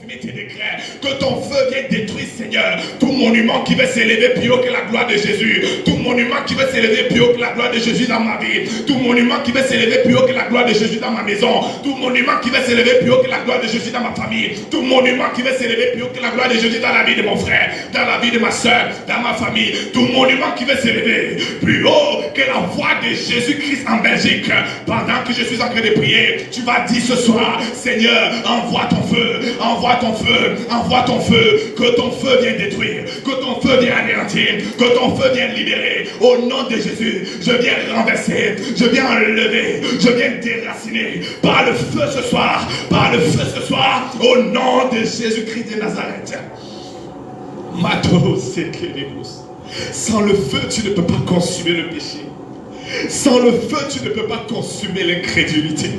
tes décrets, que ton feu vienne détruire, Seigneur, tout monument qui veut s'élever plus haut que la gloire de Jésus, tout monument qui veut s'élever plus haut que la gloire de Jésus dans ma vie, tout monument qui veut s'élever plus haut que la gloire de Jésus dans ma maison, tout monument qui veut s'élever plus haut que la gloire de Jésus dans ma famille, tout monument qui veut s'élever plus haut que la gloire de Jésus dans la vie de mon frère, dans la vie de ma soeur, dans ma famille, tout monument qui veut s'élever plus haut que la voix de Jésus-Christ en Belgique. Pendant que je suis en train de prier, tu vas dire ce soir, Seigneur, envoie ton feu, envoie ton feu, envoie ton feu, que ton feu vienne détruire, que ton feu vienne anéantir, que ton feu vienne libérer. Au nom de Jésus, je viens renverser, je viens enlever, je viens déraciner par le feu ce soir, par le feu ce soir, au nom de Jésus-Christ de Nazareth. Sans le feu, tu ne peux pas consumer le péché. Sans le feu, tu ne peux pas consumer l'incrédulité.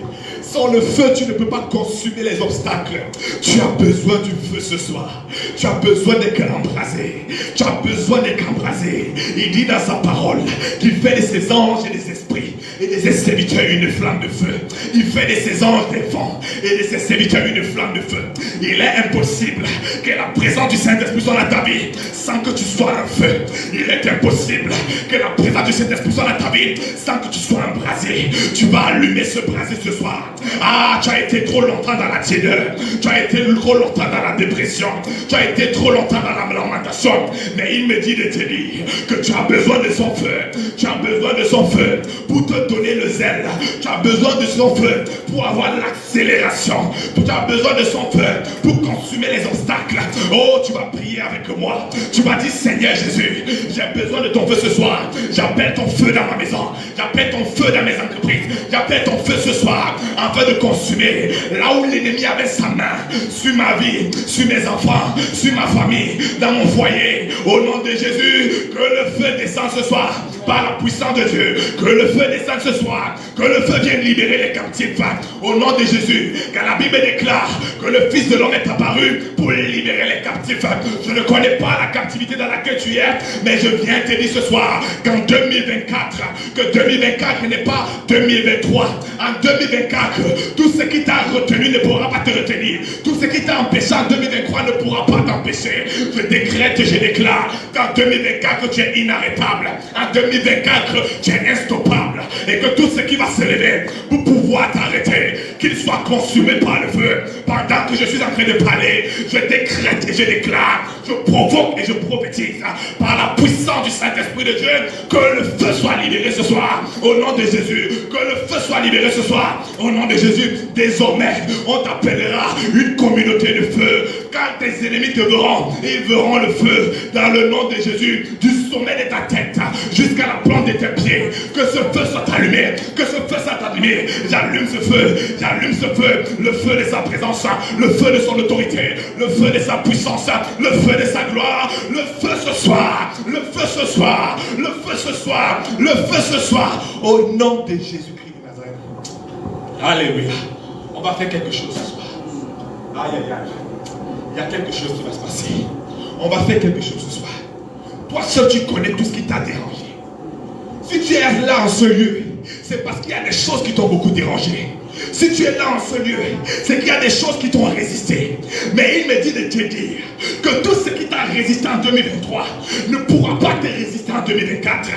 Sans le feu, tu ne peux pas consumer les obstacles. Tu as besoin du feu ce soir. Tu as besoin d'être embrasé. Tu as besoin d'être embrasé. Il dit dans sa parole qu'il fait de ses anges et des esprits et de ses serviteurs une flamme de feu. Il fait de ses anges des vents et de ses serviteurs une flamme de feu. Il est impossible que la présence du Saint-Esprit soit dans ta vie sans que tu sois un feu. Il est impossible que la présence du Saint-Esprit soit dans ta vie sans que tu sois embrasé. Tu vas allumer ce brasier ce soir. Ah, tu as été trop longtemps dans la tiédeur. Tu as été trop longtemps dans la dépression. Tu as été trop longtemps dans la lamentation. Mais il me dit de te dire que tu as besoin de son feu. Tu as besoin de son feu pour te donner le zèle. Tu as besoin de son feu pour avoir l'accélération. Tu as besoin de son feu pour consumer les obstacles. Oh, tu vas prier avec moi. Tu vas dire, Seigneur Jésus, j'ai besoin de ton feu ce soir. J'appelle ton feu dans ma maison. J'appelle ton feu dans mes entreprises. J'appelle ton feu ce soir afin de consumer là où l'ennemi avait sa main sur ma vie, sur mes enfants, sur ma famille, dans mon foyer. Au nom de Jésus, que le feu descende ce soir par la puissance de Dieu. Que le feu descende ce soir. Que le feu vienne libérer les captifs. Au nom de Jésus, car la Bible déclare que le Fils de l'homme est apparu pour libérer les captifs. Je ne connais pas la captivité dans laquelle tu es, mais je viens te dire ce soir qu'en 2024, que 2024 n'est pas 2023. En 2024, tout ce qui t'a retenu ne pourra pas te retenir. Tout ce qui t'a empêché en 2023 ne pourra pas t'empêcher. Je décrète et je déclare qu'en 2024 tu es inarrêtable. En 2024 tu es instoppable. Et que tout ce qui va se lever pour pouvoir t'arrêter, qu'il soit consumé par le feu. Pendant que je suis en train de parler, je décrète et je déclare, je provoque et je prophétise par la puissance du Saint-Esprit de Dieu que le feu soit libéré ce soir. Au nom de Jésus, que le feu soit libéré ce soir. Au nom de Jésus, désormais, on t'appellera une communauté de feu. Quand tes ennemis te verront, ils verront le feu dans le nom de Jésus, du sommet de ta tête jusqu'à la plante de tes pieds. Que ce feu soit allumé, que ce feu soit allumé. J'allume ce feu, le feu de sa présence, le feu de son autorité, le feu de sa puissance, le feu de sa gloire, le feu ce soir, le feu ce soir, le feu ce soir, le feu ce soir, au nom de Jésus-Christ de Nazareth. Alléluia. On va faire quelque chose ce soir. Aïe, aïe, aïe. Il y a quelque chose qui va se passer. On va faire quelque chose ce soir. Toi seul, tu connais tout ce qui t'a dérangé. Si tu es là en ce lieu, c'est parce qu'il y a des choses qui t'ont beaucoup dérangé. Si tu es là en ce lieu, c'est qu'il y a des choses qui t'ont résisté. Mais il me dit de te dire que tout ce qui t'a résisté en 2023 ne pourra pas te résister en 2024.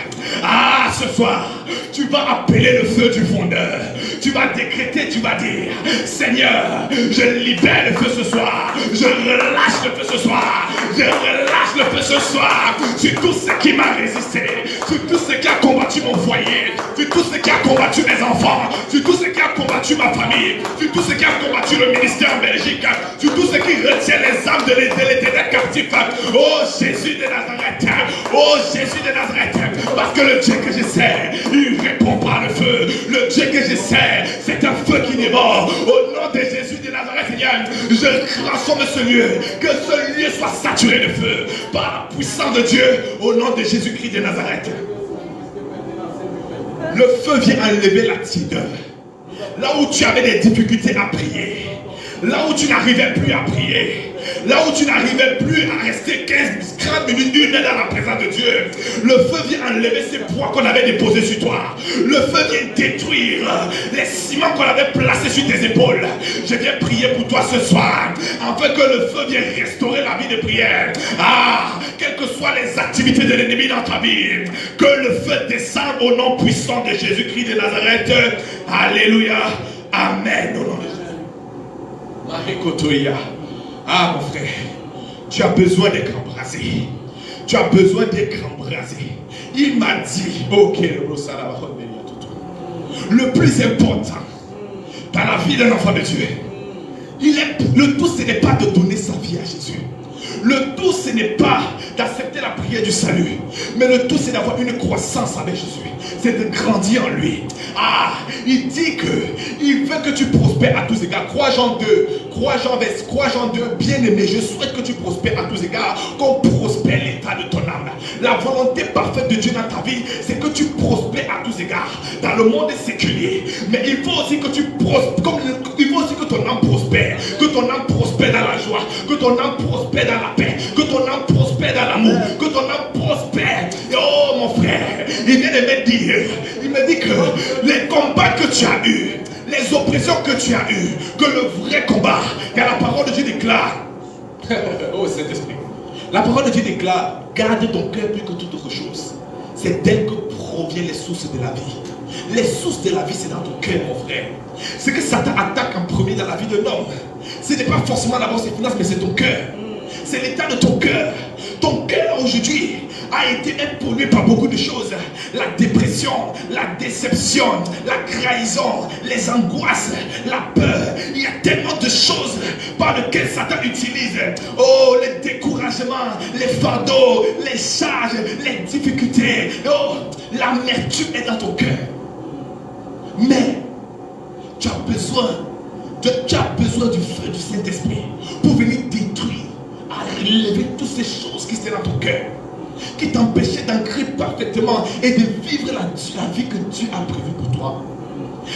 Ah, ce soir, tu vas appeler le feu du fondeur. Tu vas décréter, tu vas dire, Seigneur, je libère le feu ce soir. Je relâche le feu ce soir. Je relâche le feu ce soir sur tout ce qui m'a résisté, sur tout ce qui a combattu mon foyer, sur tout ce qui a combattu mes enfants, sur tout ce qui a combattu ma famille, sur tout ce qui a combattu le ministère en Belgique, sur tout ce qui retient les âmes de l'éternel captif. Oh Jésus de Nazareth, oh Jésus de Nazareth, parce que le Dieu que je sais, il répond par le feu. Le Dieu que je sais, c'est un feu qui dévore. Au nom de Jésus de Nazareth, Seigneur, je transforme ce lieu, que ce lieu soit saturé de feu par la puissance de Dieu, au nom de Jésus-Christ de Nazareth. Le feu vient enlever la tiédeur. Là où tu avais des difficultés à prier, là où tu n'arrivais plus à prier, Là où tu n'arrivais plus à rester 15, 30 minutes, 1 heure dans la présence de Dieu, le feu vient enlever ces poids qu'on avait déposés sur toi. Le feu vient détruire les ciments qu'on avait placés sur tes épaules. Je viens prier pour toi ce soir, afin que le feu vienne restaurer la vie de prière. Ah, quelles que soient les activités de l'ennemi dans ta vie, que le feu descende au nom puissant de Jésus-Christ de Nazareth. Alléluia. Amen. Au nom de Jésus. Ah, mon frère, tu as besoin d'être embrasé. Tu as besoin d'être embrasé. Il m'a dit, ok, le plus important dans la vie d'un enfant de Dieu, le tout, ce n'est pas de donner sa vie à Jésus. Le tout, ce n'est pas d'accepter la prière du salut. Mais le tout, c'est d'avoir une croissance avec Jésus. C'est de grandir en lui. Ah, il dit qu'il veut que tu prospères à tous égards. Crois Jean 2, crois Jean 2, bien aimé, je souhaite que tu prospères à tous égards, qu'on prospère l'état de ton âme. La volonté parfaite de Dieu dans ta vie, c'est que tu prospères à tous égards dans le monde séculier. Mais il faut aussi que tu prospères, il faut aussi que ton âme prospère, que ton âme prospère dans la joie, que ton âme prospère dans la paix, que ton âme prospère dans l'amour, que ton âme prospère. Oh mon frère, il vient de me dire, il me dit que les combats que tu as eus, les oppressions que tu as eues, que le vrai combat, car la parole de Dieu déclare, oh Saint-Esprit, la parole de Dieu déclare, garde ton cœur plus que toute autre chose. C'est d'elle que proviennent les sources de la vie. Les sources de la vie, c'est dans ton cœur, mon frère. Ce que Satan attaque en premier dans la vie de l'homme, ce n'est pas forcément d'abord ses finances, mais c'est ton cœur. C'est l'état de ton cœur. Ton cœur aujourd'hui a été pollué par beaucoup de choses. La dépression, la déception, la trahison, les angoisses, la peur. Il y a tellement de choses par lesquelles Satan utilise. Oh, les découragements, les fardeaux, les charges, les difficultés. Oh, l'amertume est dans ton cœur. Mais tu as besoin du feu du Saint-Esprit pour venir détruire, à relever toutes ces choses qui étaient dans ton cœur, qui t'empêchaient d'ancrer parfaitement et de vivre la vie que Dieu a prévue pour toi.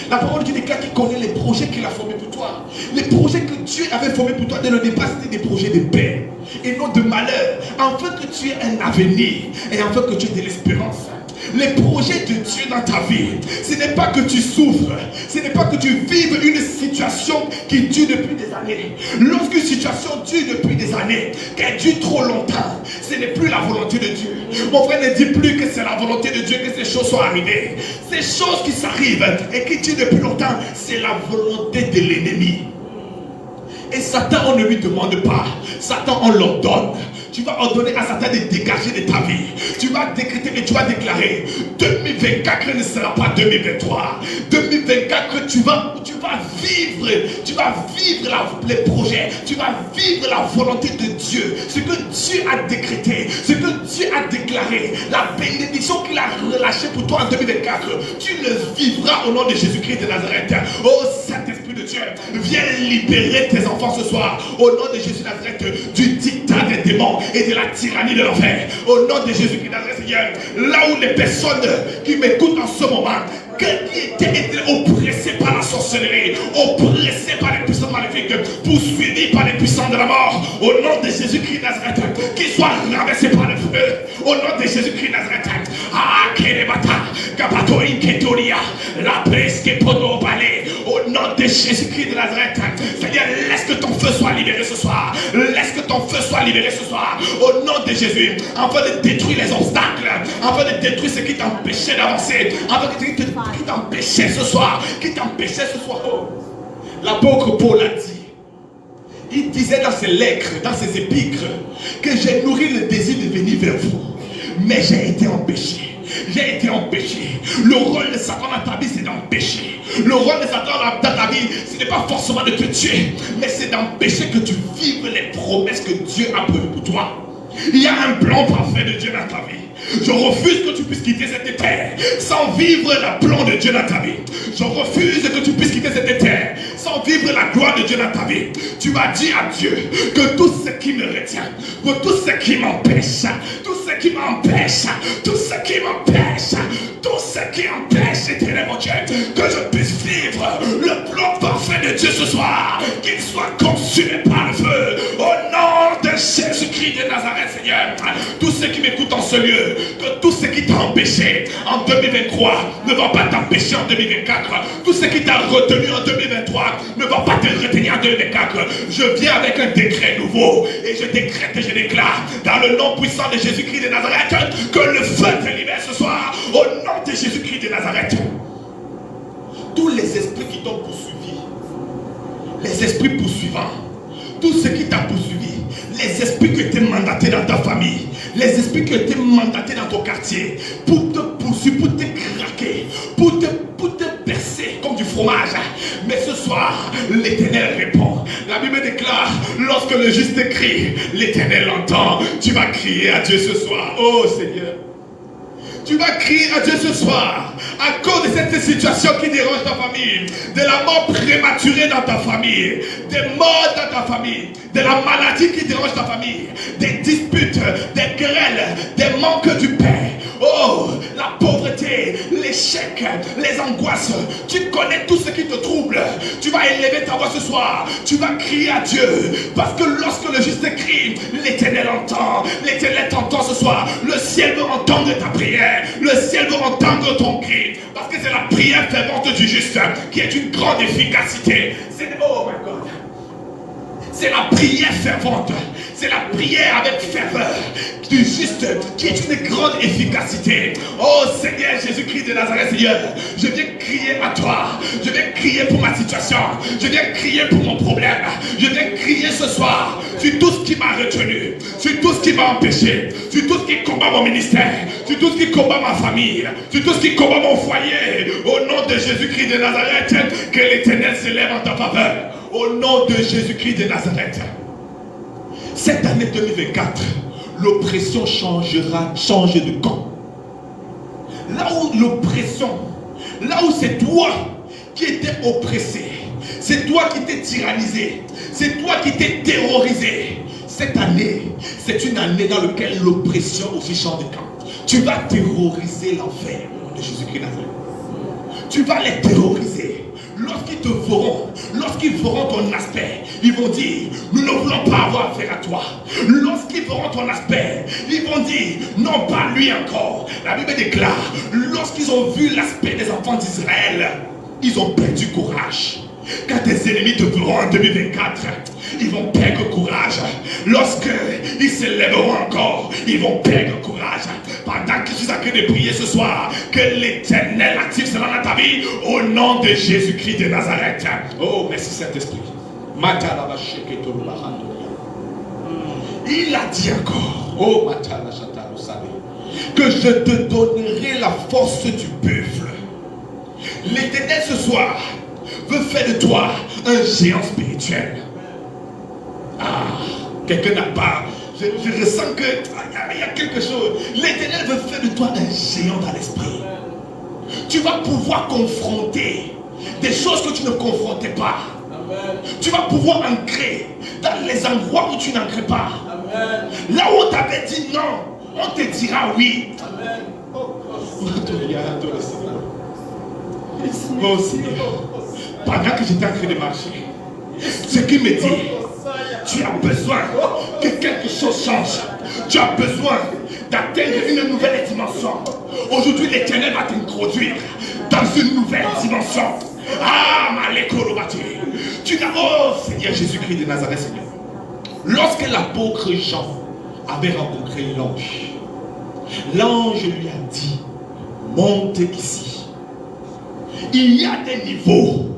La parole de Dieu déclare qu'il connaît les projets qu'il a formés pour toi. Les projets que Dieu avait formés pour toi dès le départ, c'était des projets de paix et non de malheur, afin que tu aies un avenir et afin que tu aies de l'espérance. Les projets de Dieu dans ta vie, ce n'est pas que tu souffres, ce n'est pas que tu vives une situation qui dure depuis des années. Lorsqu'une situation dure depuis des années, qu'elle dure trop longtemps, ce n'est plus la volonté de Dieu. Mon frère, ne dis plus que c'est la volonté de Dieu que ces choses soient arrivées. Ces choses qui s'arrivent et qui durent depuis longtemps, c'est la volonté de l'ennemi. Et Satan, on ne lui demande pas. Satan, on l'ordonne. Tu vas ordonner à Satan de dégager de ta vie. Tu vas décréter et tu vas déclarer 2024 ne sera pas 2023. 2024 tu vas vivre. Tu vas vivre les projets. Tu vas vivre la volonté de Dieu. Ce que Dieu a décrété. Ce que Dieu a déclaré. La bénédiction qu'il a relâchée pour toi en 2024. Tu le vivras au nom de Jésus-Christ de Nazareth. Oh Saint-Esprit de Dieu, viens libérer tes enfants ce soir. Au nom de Jésus de Nazareth, du dictat des démons et de la tyrannie de l'enfer. Au nom de Jésus-Christ de Nazareth, Seigneur, là où les personnes qui m'écoutent en ce moment, qui étaient oppressées par la sorcellerie, oppressées par les puissants maléfiques, poursuivis par les puissants de la mort, au nom de Jésus-Christ de Nazareth, qu'ils soient renversés par le feu. Au nom de Jésus-Christ de Nazareth. Ah, Kerebata, Kapato Inketoria, la presque Podo Balé. Au nom de Jésus-Christ de Nazareth, Seigneur, laisse que ton feu soit libéré ce soir. Laisse que ton feu soit libéré ce soir. Au nom de Jésus, afin de détruire les obstacles, afin de détruire ce qui t'empêchait d'avancer, afin de détruire qui t'empêchait ce soir, Oh. L'apôtre Paul a dit, il disait dans ses lettres, dans ses épîtres, que j'ai nourri le désir de venir vers vous, mais j'ai été empêché. J'ai été empêché. Le rôle de Satan dans ta vie, c'est d'empêcher. Le rôle de Satan dans ta vie, ce n'est pas forcément de te tuer, mais c'est d'empêcher que tu vives les promesses que Dieu a prévues pour toi. Il y a un plan parfait de Dieu dans ta vie. Je refuse que tu puisses quitter cette terre sans vivre le plan de Dieu dans ta vie. Je refuse que tu puisses quitter cette terre sans vivre la gloire de Dieu dans ta vie. Tu vas dire à Dieu que tout ce qui me retient, que tout ce qui m'empêche, tout ce qui m'empêche, tout ce qui m'empêche, tout ce qui empêche, éternel mon Dieu, que je puisse vivre le plan parfait de Dieu ce soir, qu'il soit consumé par le feu. Au nom Jésus-Christ de Nazareth, Seigneur, tous ceux qui m'écoutent en ce lieu, que tout ce qui t'a empêché en 2023 ne va pas t'empêcher en 2024. Tout ce qui t'a retenu en 2023 ne va pas te retenir en 2024. Je viens avec un décret nouveau et je décrète et je déclare dans le nom puissant de Jésus-Christ de Nazareth que le feu te libère ce soir au nom de Jésus-Christ de Nazareth. Tous les esprits qui t'ont poursuivi, les esprits poursuivants, tout ce qui t'a poursuivi, les esprits qui étaient mandatés dans ta famille, les esprits qui étaient mandatés dans ton quartier, pour te poursuivre, pour te craquer, pour te percer comme du fromage. Mais ce soir, l'Éternel répond. La Bible déclare, lorsque le juste crie, l'Éternel entend. Tu vas crier à Dieu ce soir. Oh Seigneur. Tu vas crier à Dieu ce soir à cause de cette situation qui dérange ta famille, de la mort prématurée dans ta famille, des morts dans ta famille, de la maladie qui dérange ta famille, des disputes, des querelles, des manques du pain. Oh, la pauvreté, l'échec, les angoisses. Tu connais tout ce qui te trouble. Tu vas élever ta voix ce soir. Tu vas crier à Dieu. Parce que lorsque le juste crie, l'Éternel entend. L'Éternel t'entend ce soir. Le ciel veut entendre ta prière. Le ciel veut entendre ton cri. Parce que c'est la prière fervente du juste qui est d'une grande efficacité. Oh my God. C'est la prière fervente. C'est la prière avec ferveur du juste qui est une grande efficacité. Oh Seigneur Jésus-Christ de Nazareth, Seigneur, je viens crier à toi. Je viens crier pour ma situation. Je viens crier pour mon problème. Je viens crier ce soir sur tout ce qui m'a retenu, sur tout ce qui m'a empêché, sur tout ce qui combat mon ministère, sur tout ce qui combat ma famille, sur tout ce qui combat mon foyer. Au nom de Jésus-Christ de Nazareth, que l'Éternel s'élève en ta faveur. Au nom de Jésus-Christ de Nazareth. Cette année 2024, l'oppression change de camp. Là où l'oppression, là où c'est toi qui étais oppressé, c'est toi qui t'es tyrannisé, c'est toi qui t'es terrorisé. Cette année, c'est une année dans laquelle l'oppression aussi change de camp. Tu vas terroriser l'enfer au nom de Jésus-Christ Nazareth. Tu vas les terroriser. Lorsqu'ils te verront, lorsqu'ils verront ton aspect, ils vont dire, nous ne voulons pas avoir affaire à toi. Lorsqu'ils verront ton aspect, ils vont dire, non pas lui encore. La Bible déclare, lorsqu'ils ont vu l'aspect des enfants d'Israël, ils ont perdu courage. Quand tes ennemis te verront en 2024, ils vont perdre courage. Lorsqu'ils s'élèveront encore, ils vont perdre courage. Pendant que je suis en train de prier ce soir, que l'Éternel active cela dans ta vie, au nom de Jésus-Christ de Nazareth. Oh, merci Saint-Esprit. Il a dit encore, oh, que je te donnerai la force du buffle. L'Éternel ce soir veut faire de toi un géant spirituel. Ah, quelqu'un n'a pas. Je ressens que il y a quelque chose. L'Éternel veut faire de toi un géant dans l'esprit. Tu vas pouvoir confronter des choses que tu ne confrontais pas. Amen. Tu vas pouvoir ancrer dans les endroits où tu n'ancrais pas. Amen. Là où on t'avait dit non, on te dira oui. Amen. Oh Seigneur, pendant que j'étais en train de marcher, ce qui me dit, tu as besoin que quelque chose change. Tu as besoin d'atteindre une nouvelle dimension. Aujourd'hui, l'Éternel va t'introduire dans une nouvelle dimension. Ah, Malékorobati. Tu n'as, oh Seigneur Jésus-Christ de Nazareth, Seigneur. Lorsque l'apôtre Jean avait rencontré l'ange, l'ange lui a dit, monte ici. Il y a des niveaux.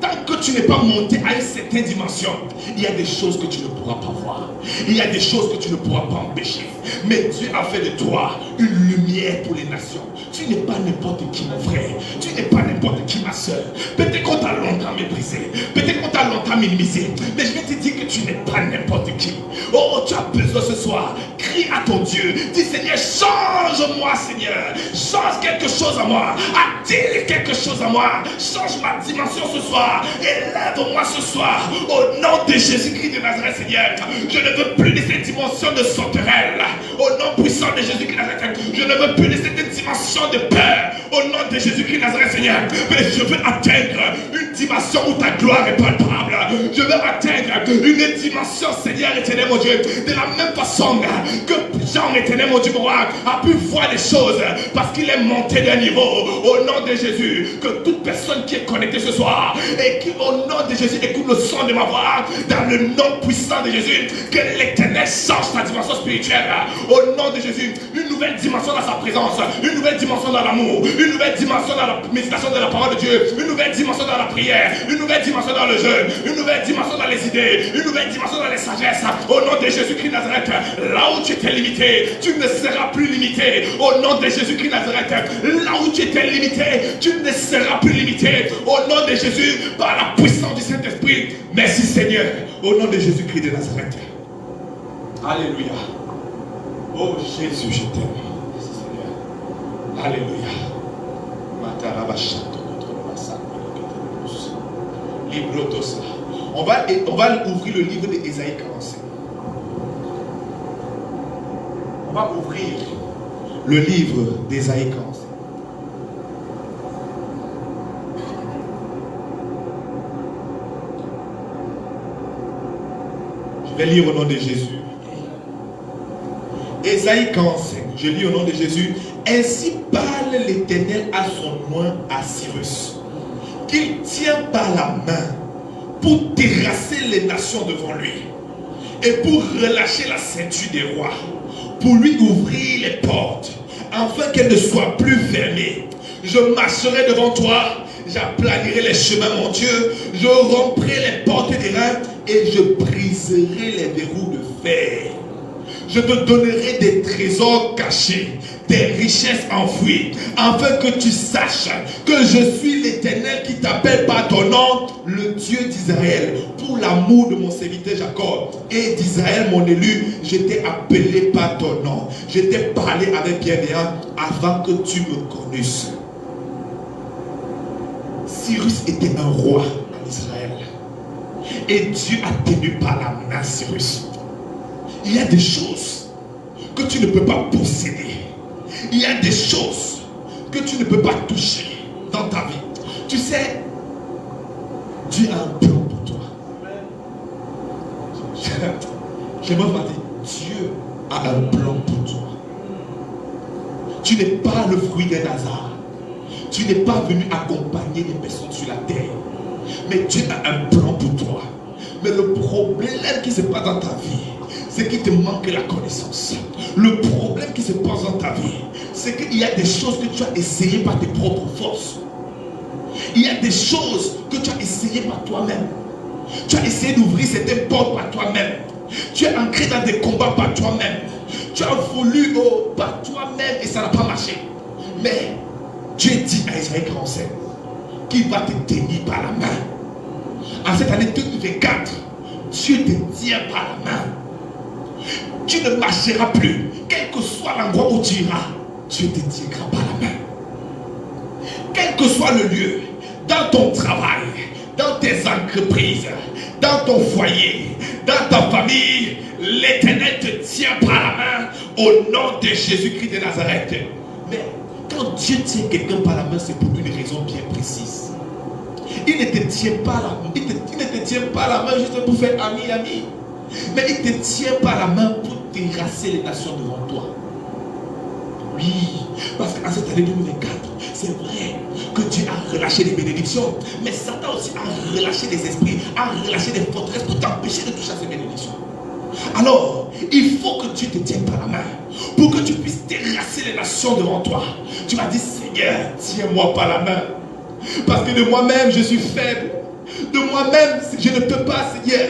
Tant que tu n'es pas monté à une certaine dimension, il y a des choses que tu ne pourras pas voir. Il y a des choses que tu ne pourras pas empêcher. Mais Dieu a fait de toi une lumière pour les nations. Tu n'es pas n'importe qui, mon frère. Tu n'es pas n'importe qui, ma soeur. Peut-être qu'on t'a longtemps méprisé. Peut-être qu'on t'a longtemps minimisé. Mais je vais te dire que tu n'es pas n'importe qui. Oh, tu as besoin ce soir. Crie à ton Dieu. Dis, Seigneur, change-moi, Seigneur. Change quelque chose à moi. Attire quelque chose à moi. Change ma dimension ce soir. Élève-moi ce soir. Au nom de Jésus-Christ de Nazareth, Seigneur. Je ne veux plus de cette dimension de sauterelle. Au nom puissant de Jésus-Christ de Nazareth. Je ne veux plus de cette dimension de peur. Au nom de Jésus-Christ de Nazareth, Seigneur. Mais je veux atteindre une dimension où ta gloire est palpable. Je veux atteindre une dimension, Seigneur éternel, mon Dieu. De la même façon que Jean, éternel, mon Dieu, mon roi, a pu voir les choses parce qu'il est monté d'un niveau. Au nom de Jésus, que toute personne qui est connectée ce soir et qui, au nom de Jésus, écoute le son de ma voix, dans le nom puissant de Jésus, que l'Éternel change ta dimension spirituelle. Au nom de Jésus, une nouvelle dimension dans sa présence, une nouvelle dimension dans l'amour, une nouvelle dimension dans la méditation de la parole de Dieu, une nouvelle dimension dans la prière, une nouvelle dimension dans le jeûne, une nouvelle dimension dans les idées, une nouvelle dimension dans les sagesses. Au nom de Jésus-Christ Nazareth, là où tu étais limité, tu ne seras plus limité. Au nom de Jésus-Christ Nazareth, là où tu étais limité, tu ne seras plus limité. Au nom de Jésus, par la puissance du Saint-Esprit. Merci Seigneur. Au nom de Jésus-Christ de Nazareth. Alléluia. Oh Jésus, je t'aime. Seigneur. Alléluia. On va ouvrir le livre d'Ésaïe 45. On va ouvrir le livre d'Ésaïe 45. Je vais lire au nom de Jésus. Ésaïe 45. Je lis au nom de Jésus. Ainsi parle l'Éternel à son oint à Cyrus, qu'il tient par la main pour terrasser les nations devant lui et pour relâcher la ceinture des rois, pour lui ouvrir les portes afin qu'elles ne soient plus fermées. Je marcherai devant toi, j'aplanirai les chemins, mon Dieu, je romprai les portes des reins et je briserai les verrous de fer. Je te donnerai des trésors cachés, des richesses enfouies, afin que tu saches que je suis l'Éternel qui t'appelle par ton nom, le Dieu d'Israël. Pour l'amour de mon serviteur Jacob et d'Israël, mon élu, je t'ai appelé par ton nom. Je t'ai parlé avec bienveillance avant que tu me connusses. Cyrus était un roi en Israël. Et Dieu a tenu par la main Cyrus. Il y a des choses que tu ne peux pas posséder. Il y a des choses que tu ne peux pas toucher dans ta vie. Tu sais, Dieu a un plan pour toi. J'aimerais vous dire, Dieu a un plan pour toi. Tu n'es pas le fruit d'un hasard. Tu n'es pas venu accompagner des personnes sur la terre. Mais Dieu a un plan pour toi. Mais le problème qui se passe dans ta vie, c'est qu'il te manque la connaissance. Le problème qui se passe dans ta vie, c'est qu'il y a des choses que tu as essayées par tes propres forces. Il y a des choses que tu as essayées par toi-même. Tu as essayé d'ouvrir certaines portes par toi-même. Tu es ancré dans des combats par toi-même. Tu as voulu par toi-même et ça n'a pas marché. Mais Dieu dit à Ésaïe 45 qu'il va te tenir par la main. En cette année 2024, Dieu te tient par la main. Tu ne marcheras plus. Quel que soit l'endroit où tu iras, Dieu te tiendra par la main. Quel que soit le lieu, dans ton travail, dans tes entreprises, dans ton foyer, dans ta famille, l'Éternel te tient par la main au nom de Jésus-Christ de Nazareth. Mais quand Dieu tient quelqu'un par la main, c'est pour une raison bien précise. Il ne te tient pas la main. Il ne te tient pas la main juste pour faire ami. Mais il te tient par la main pour terrasser les nations devant toi. Oui, parce qu'en cette année 2024, c'est vrai que Dieu a relâché des bénédictions, mais Satan aussi a relâché des esprits, a relâché des forteresses pour t'empêcher de toucher à ces bénédictions. Alors, il faut que Dieu te tienne par la main pour que tu puisses terrasser les nations devant toi. Tu vas dire, Seigneur, tiens-moi par la main. Parce que de moi-même, je suis faible. De moi-même, je ne peux pas, Seigneur.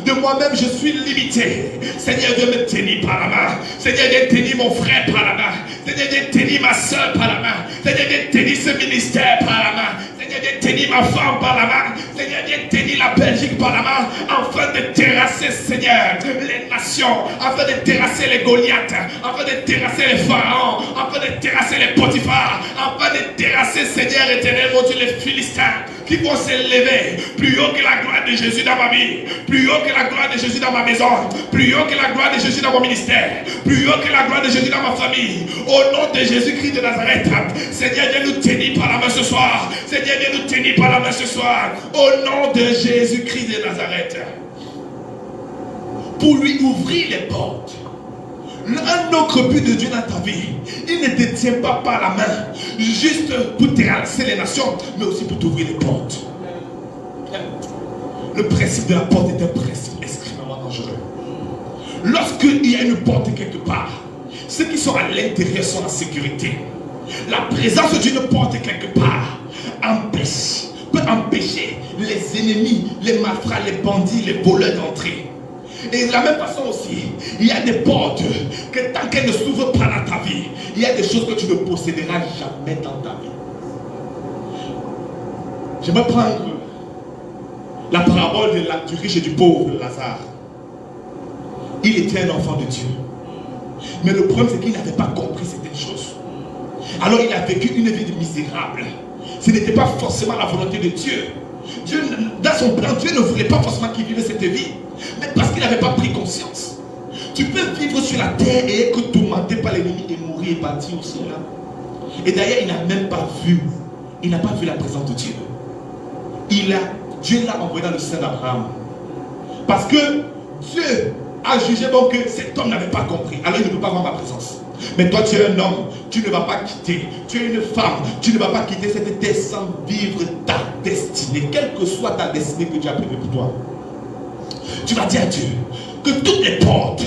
De moi-même, je suis limité. Seigneur, viens me tenir par la main. Seigneur, viens tenir mon frère par la main. Seigneur, viens tenir ma soeur par la main. Seigneur, viens tenir ce ministère par la main. Seigneur, viens tenir ma femme par la main. Seigneur, viens tenir la Belgique par la main. Afin de terrasser, Seigneur, les nations. Afin de terrasser les Goliaths. Afin de terrasser les pharaons. Afin de terrasser les Potiphar. Afin de terrasser, Seigneur éternel, mon Dieu, les Philistins qui vont s'élever plus haut que la gloire de Jésus dans ma vie, plus haut que la gloire de Jésus dans ma maison, plus haut que la gloire de Jésus dans mon ministère, plus haut que la gloire de Jésus dans ma famille. Au nom de Jésus-Christ de Nazareth, Seigneur, viens nous tenir par la main ce soir. Seigneur, viens nous tenir par la main ce soir. Au nom de Jésus-Christ de Nazareth. Pour lui ouvrir les portes. Un autre but de Dieu dans ta vie, il ne te tient pas par la main juste pour terrasser les nations, mais aussi pour t'ouvrir les portes. Le principe de la porte est un principe extrêmement dangereux. Lorsqu'il y a une porte quelque part, ceux qui sont à l'intérieur sont en sécurité. La présence d'une porte quelque part peut empêcher les ennemis, les malfrats, les bandits, les voleurs d'entrer. Et de la même façon aussi, il y a des portes que tant qu'elles ne s'ouvrent pas dans ta vie, il y a des choses que tu ne posséderas jamais dans ta vie. Je vais prendre la parabole du riche et du pauvre, Lazare. Il était un enfant de Dieu. Mais le problème, c'est qu'il n'avait pas compris certaines choses. Alors il a vécu une vie de misérable. Ce n'était pas forcément la volonté de Dieu. Dieu, dans son plan, Dieu ne voulait pas forcément qu'il vive cette vie. Mais parce qu'il n'avait pas pris conscience. Tu peux vivre sur la terre et être tourmenté par l'ennemi et mourir et partir aussi là. Et d'ailleurs, il n'a même pas vu. Il n'a pas vu la présence de Dieu. Dieu l'a envoyé dans le sein d'Abraham. Parce que Dieu a jugé bon que cet homme n'avait pas compris. Alors il ne peut pas avoir ma présence. Mais toi tu es un homme, tu ne vas pas quitter. Tu es une femme, tu ne vas pas quitter cette terre sans vivre ta destinée. Quelle que soit ta destinée que Dieu a prévue pour toi. Tu vas dire à Dieu que toutes les portes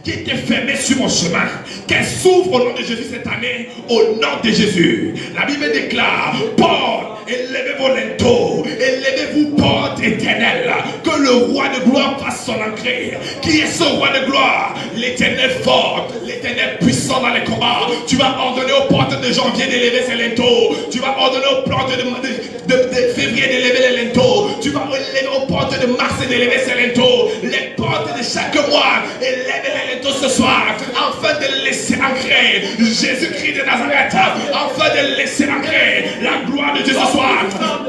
qui étaient fermées sur mon chemin, qu'elles s'ouvrent au nom de Jésus cette année, au nom de Jésus. La Bible déclare, porte, élevez vos linteaux, élevez-vous porte éternelle, que le roi de gloire fasse son entrée. Qui est ce roi de gloire? L'éternel fort, l'éternel puissant dans les combats. Tu vas ordonner aux portes de janvier d'élever ses linteaux. Tu vas ordonner aux portes de février d'élever les linteaux. Tu vas élever aux portes de mars d'élever ses linteaux. Les portes de chaque mois, élève les linteaux ce soir, afin de laisser ancrer Jésus-Christ de Nazareth, afin de laisser ancrer la gloire de Dieu ce soir.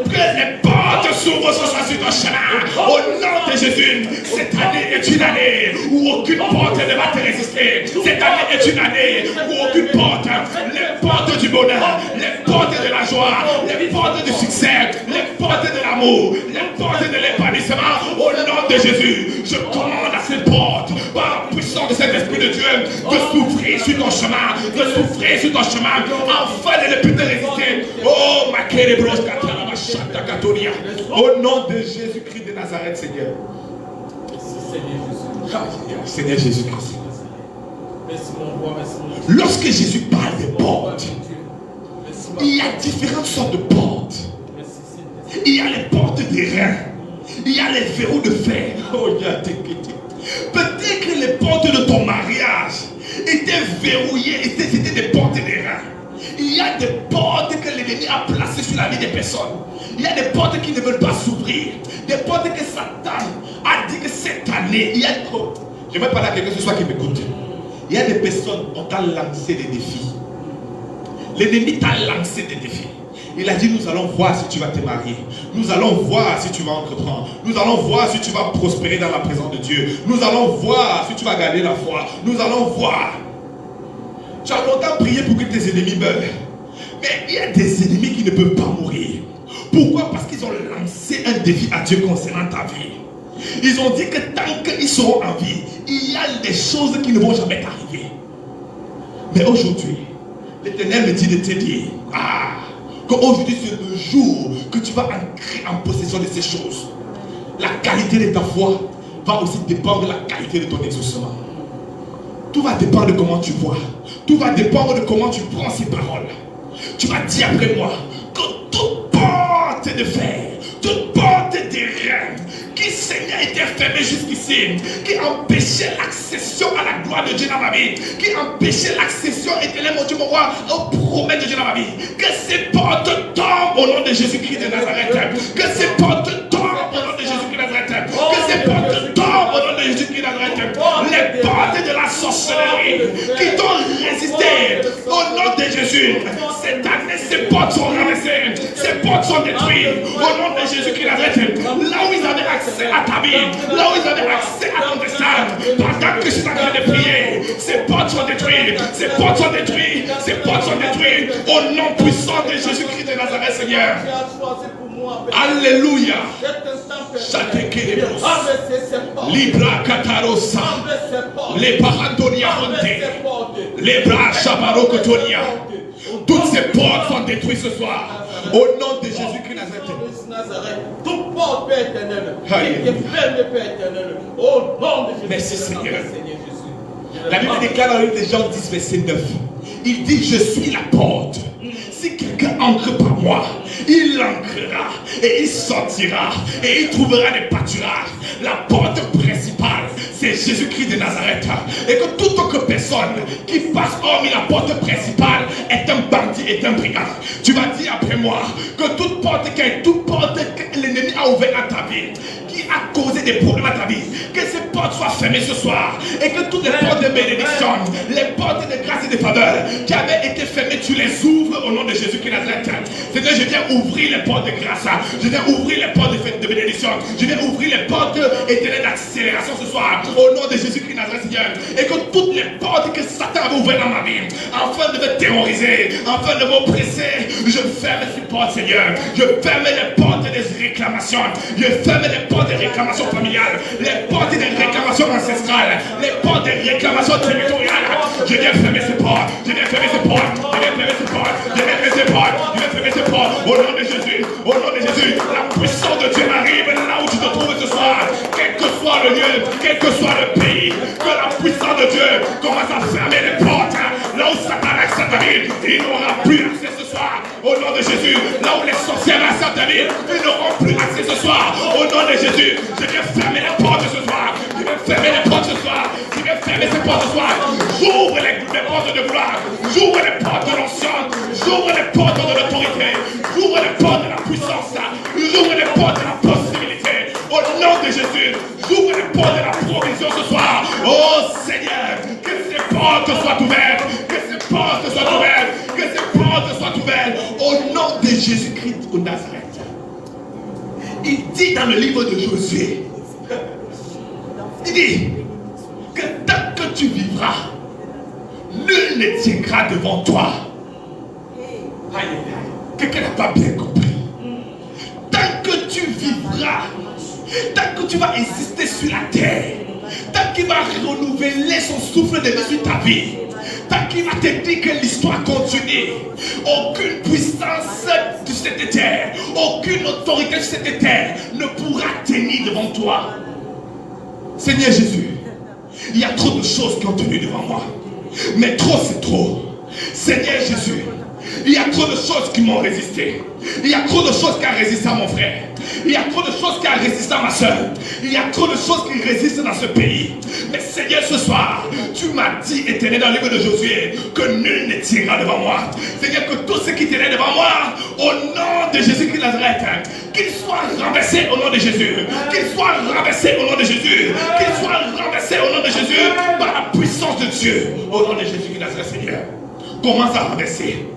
Que les portes s'ouvrent ce soir sur ton chemin. Au nom de Jésus, cette année est une année où aucune porte ne va te résister. Cette année est une année où aucune porte, les portes du bonheur, les portes de la joie, les portes du succès, les portes de l'amour, les portes de l'épanouissement, au nom de Jésus, je commande à ces portes, par la puissance de cet esprit de Dieu, de souffrir sur ton chemin, afin de ne plus te résister. Oh, ma kérébros katarama shanta katoria. Au nom de Jésus-Christ de Nazareth, Seigneur. Seigneur Jésus-Christ. Lorsque Jésus parle des portes, il y a différentes sortes de portes. Il y a les portes des reins. Il y a les verrous de fer. Oh, peut-être que les portes de ton mariage étaient verrouillées, c'était des portes des reins. Il y a des portes que l'ennemi a placées sur la vie des personnes. Il y a des portes qui ne veulent pas s'ouvrir. Des portes que Satan a dit que cette année, il y a trop. Je vais parler à quelqu'un ce soir qui m'écoute. Il y a des personnes qui ont lancé des défis. L'ennemi t'a lancé des défis. Il a dit, nous allons voir si tu vas te marier. Nous allons voir si tu vas entreprendre. Nous allons voir si tu vas prospérer dans la présence de Dieu. Nous allons voir si tu vas garder la foi. Nous allons voir. Tu as longtemps prié pour que tes ennemis meurent. Mais il y a des ennemis qui ne peuvent pas mourir. Pourquoi? Parce qu'ils ont lancé un défi à Dieu concernant ta vie. Ils ont dit que tant qu'ils seront en vie, il y a des choses qui ne vont jamais t'arriver. Mais aujourd'hui, l'Éternel me dit de te dire, qu'aujourd'hui c'est le jour que tu vas entrer en possession de ces choses. La qualité de ta foi va aussi dépendre de la qualité de ton exaucement. Tout va dépendre de comment tu vois. Tout va dépendre de comment tu prends ces paroles. Tu vas dire après moi que toute porte de fer, toute porte de reins qui Seigneur était fermée jusqu'ici, qui empêchait l'accession à la gloire de Dieu dans ma vie, qui empêchait l'accession éternelle, mon Dieu, mon roi, aux promesses de Dieu dans ma vie, que ces portes tombent au nom de Jésus-Christ de Nazareth, que ces portes tombent au nom de Jésus-Christ de Nazareth, que ces portes tombent au nom de Jésus-Christ de Nazareth, les portes de la sorcellerie qui t'ont résisté au nom de Jésus. Cette année, ces portes sont ramassées. ces portes sont détruites. Au nom de Jésus-Christ Nazareth, là où ils avaient accès à ta vie, là où ils avaient accès à ton destin, pendant que je suis en train de prier, ces portes sont détruites, ces portes sont détruites, ces portes sont détruites. Au nom puissant de Jésus-Christ de Nazareth, Seigneur. Alléluia. Libra Katarosa, les Paradonia Honte, les bras Chabarokotonia. Toutes ces portes sont détruites ce soir. Au nom de Jésus-Christ Nazareth. Toute porte, Père éternel, qui est fermée, Père éternel. Au nom de Jésus. Merci Seigneur. La Bible déclare dans le livre de Jean 10, verset 9. Il dit, je suis la porte. Si quelqu'un entre par moi, il entrera et il sortira et il trouvera des pâturages. La porte principale, c'est Jésus-Christ de Nazareth. Et que toute autre personne qui passe hormis la porte principale est un bandit, est un brigand. Tu vas dire après moi que toute porte que l'ennemi a ouverte à ta vie, qui a causé des problèmes à ta vie, que ces portes soient fermées ce soir et que toutes les portes de bénédiction, les portes de grâce et de faveur qui avaient été fermées, tu les ouvres au nom de Jésus-Christ Nazareth. C'est-à-dire, je viens ouvrir les portes de grâce, je viens ouvrir les portes de bénédiction, je viens ouvrir les portes éternelles d'accélération ce soir au nom de Jésus-Christ Nazareth, Seigneur. Et que toutes les portes que Satan avait ouvertes dans ma vie, afin de me terroriser, afin de m'oppresser, je ferme ces portes, Seigneur. Je ferme les portes des réclamations, je ferme les portes des réclamations familiales, les portes des réclamations ancestrales, les portes des réclamations territoriales. Je viens fermer ces portes, je viens fermer ces portes, je viens fermer ces portes, je viens fermer ces portes, je viens fermer ces portes. Au nom de Jésus, au nom de Jésus, la puissance de Dieu arrive là où tu te trouves ce soir, quel que soit le lieu, quel que soit le pays, que la puissance de Dieu commence à fermer les portes. Là où Satan arrive, il n'aura plus accès ce soir. Au nom de Jésus, là où les sorcières arrivent, ils n'auront plus accès ce soir. Au nom de Jésus, je viens fermer les portes ce soir. Je viens fermer les portes ce soir. Je viens fermer ces portes ce soir. J'ouvre les portes de gloire. J'ouvre les portes de l'onction. J'ouvre les portes de l'autorité. J'ouvre les portes de la puissance. J'ouvre les portes de la possibilité. Au nom de Jésus, j'ouvre les portes de la provision ce soir. Oh Seigneur, que ces portes soient ouvertes. Que ces portes soient ouvertes. Que ces portes soient ouvertes. Au nom de Jésus-Christ au Nazareth. Il dit dans le livre de Josué, il dit que tant que tu vivras, nul ne tiendra devant toi. Aïe, aïe, aïe. Quelqu'un n'a pas bien compris. Tant que tu vivras, tant que tu vas exister sur la terre, tant qu'il va renouveler son souffle de vie sur ta vie, tant qu'il va te dire que l'histoire continue, aucune puissance de cette terre, aucune autorité de cette terre ne pourra tenir devant toi. Seigneur Jésus, il y a trop de choses qui ont tenu devant moi, mais trop c'est trop. Seigneur Jésus, il y a trop de choses qui m'ont résisté. Il y a trop de choses qui ont résisté à mon frère. Il y a trop de choses qui ont résisté à ma soeur. Il y a trop de choses qui résistent dans ce pays. Mais Seigneur, ce soir, tu m'as dit, éternel, dans le livre de Josué, que nul ne tiendra devant moi. Seigneur, que tout ce qui tenait devant moi, au nom de Jésus-Christ Nazareth, qu'il soit renversé au nom de Jésus. Qu'il soit renversé au nom de Jésus. Qu'il soit renversé au nom de Jésus par la puissance de Dieu. Au nom de Jésus-Christ Nazareth, Seigneur. Commence à renverser.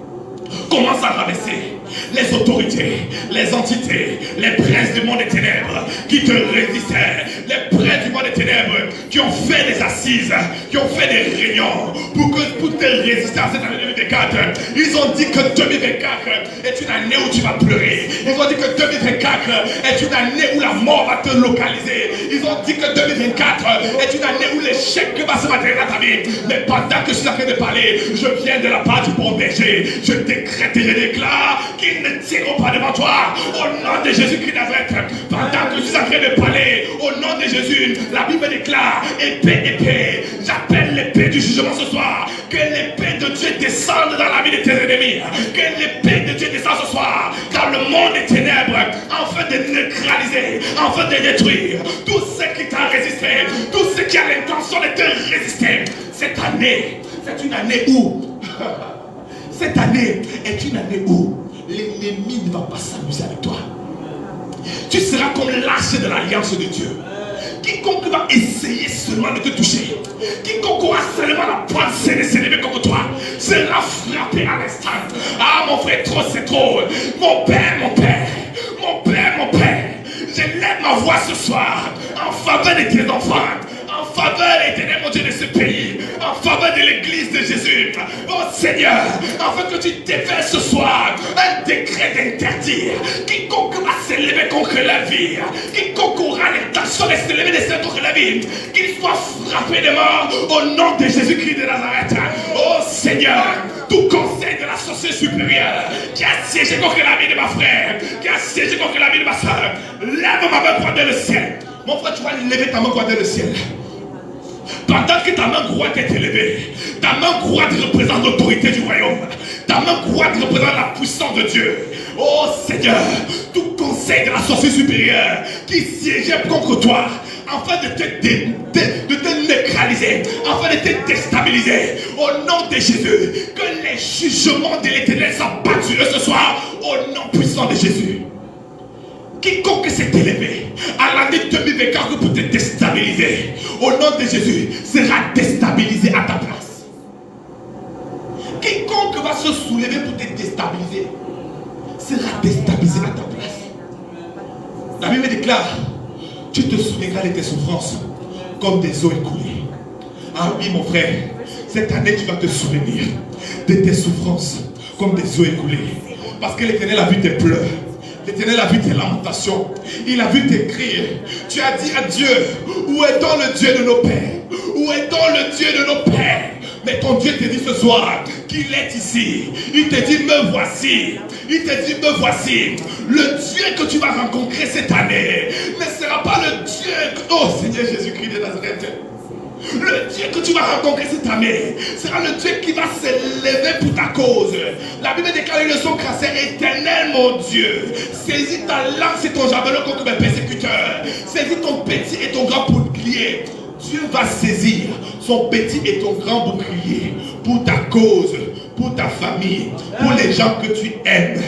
Commence à rabaisser les autorités, les entités, les princes du monde des ténèbres qui te résistaient, les princes du monde des ténèbres qui ont fait des assises, qui ont fait des réunions pour te résister à cette année 2024. Ils ont dit que 2024 est une année où tu vas pleurer. Ils ont dit que 2024 est une année où la mort va te localiser. Ils ont dit que 2024 est une année où l'échec va se matérialiser dans ta vie. Mais pendant que je suis en train de parler, je viens de la part du bon berger. Je décrète et je déclare qu'ils ne tireront pas devant toi. Au nom de Jésus-Christ Nazareth, pendant que je suis en train de parler, au nom de Jésus, la Bible déclare épée, épée. J'appelle l'épée du jugement ce soir. Que l'épée de Dieu descende dans la vie de tes ennemis. Que l'épée de Dieu descende ce soir dans le monde des ténèbres, afin de neutraliser, afin de détruire tout ce qui t'a résisté, tout ce qui a l'intention de te résister. Cette année, c'est une année où cette année est une année où l'ennemi ne va pas s'amuser avec toi. Tu seras comme l'arche de l'alliance de Dieu. quiconque va essayer seulement de te toucher, quiconque aura seulement la pensée de s'élever contre toi, sera frappé à l'instant. Ah mon frère, trop c'est trop. Mon Père, mon Père, mon Père, mon Père, je lève ma voix ce soir en faveur de tes enfants, en faveur, éternel mon Dieu, de ce pays, en faveur de l'église de Jésus. Oh Seigneur, afin que tu déverses ce soir un décret d'interdire quiconque va s'élever contre la vie, quiconque aura l'intention de s'élever contre la vie, qu'il soit frappé de mort au nom de Jésus-Christ de Nazareth. Oh Seigneur, tout conseil de la sorcière supérieure qui a siégé contre la vie de ma frère, qui a siégé contre la vie de ma soeur, lève ma main droite dans le ciel. Mon frère, tu vas lever ta main droite dans le ciel. Pendant que ta main droite est élevée, ta main droite représente l'autorité du royaume, ta main droite représente la puissance de Dieu. Oh Seigneur, tout conseil de la sorcière supérieure qui siégeait contre toi, afin de te neutraliser, afin de te déstabiliser, au nom de Jésus, que les jugements de l'Éternel s'abattent sur eux ce soir, au nom puissant de Jésus. Quiconque s'est élevé à l'année 2024 pour te déstabiliser, au nom de Jésus, sera déstabilisé à ta place. Quiconque va se soulever pour te déstabiliser, sera déstabilisé à ta place. La Bible déclare, tu te souviendras de tes souffrances comme des eaux écoulées. Ah oui mon frère, cette année tu vas te souvenir de tes souffrances comme des eaux écoulées. Parce que l'Éternel a vu tes pleurs. L'Éternel a vu tes lamentations. Il a vu tes cris. Tu as dit à Dieu, où est donc le Dieu de nos pères? Où est donc le Dieu de nos pères? Mais ton Dieu te dit ce soir qu'il est ici. Il te dit, me voici. Il te dit, me voici. Le Dieu que tu vas rencontrer cette année ne sera pas le Dieu, oh Seigneur Jésus-Christ de Nazareth. Le Dieu que tu vas rencontrer cette année sera le Dieu qui va s'élever pour ta cause. La Bible déclare une leçon crassée, éternel mon Dieu. Saisis ta lance et ton javelot contre mes persécuteurs. Saisis ton petit et ton grand bouclier. Dieu va saisir son petit et ton grand bouclier pour ta cause, pour ta famille, pour les gens que tu aimes,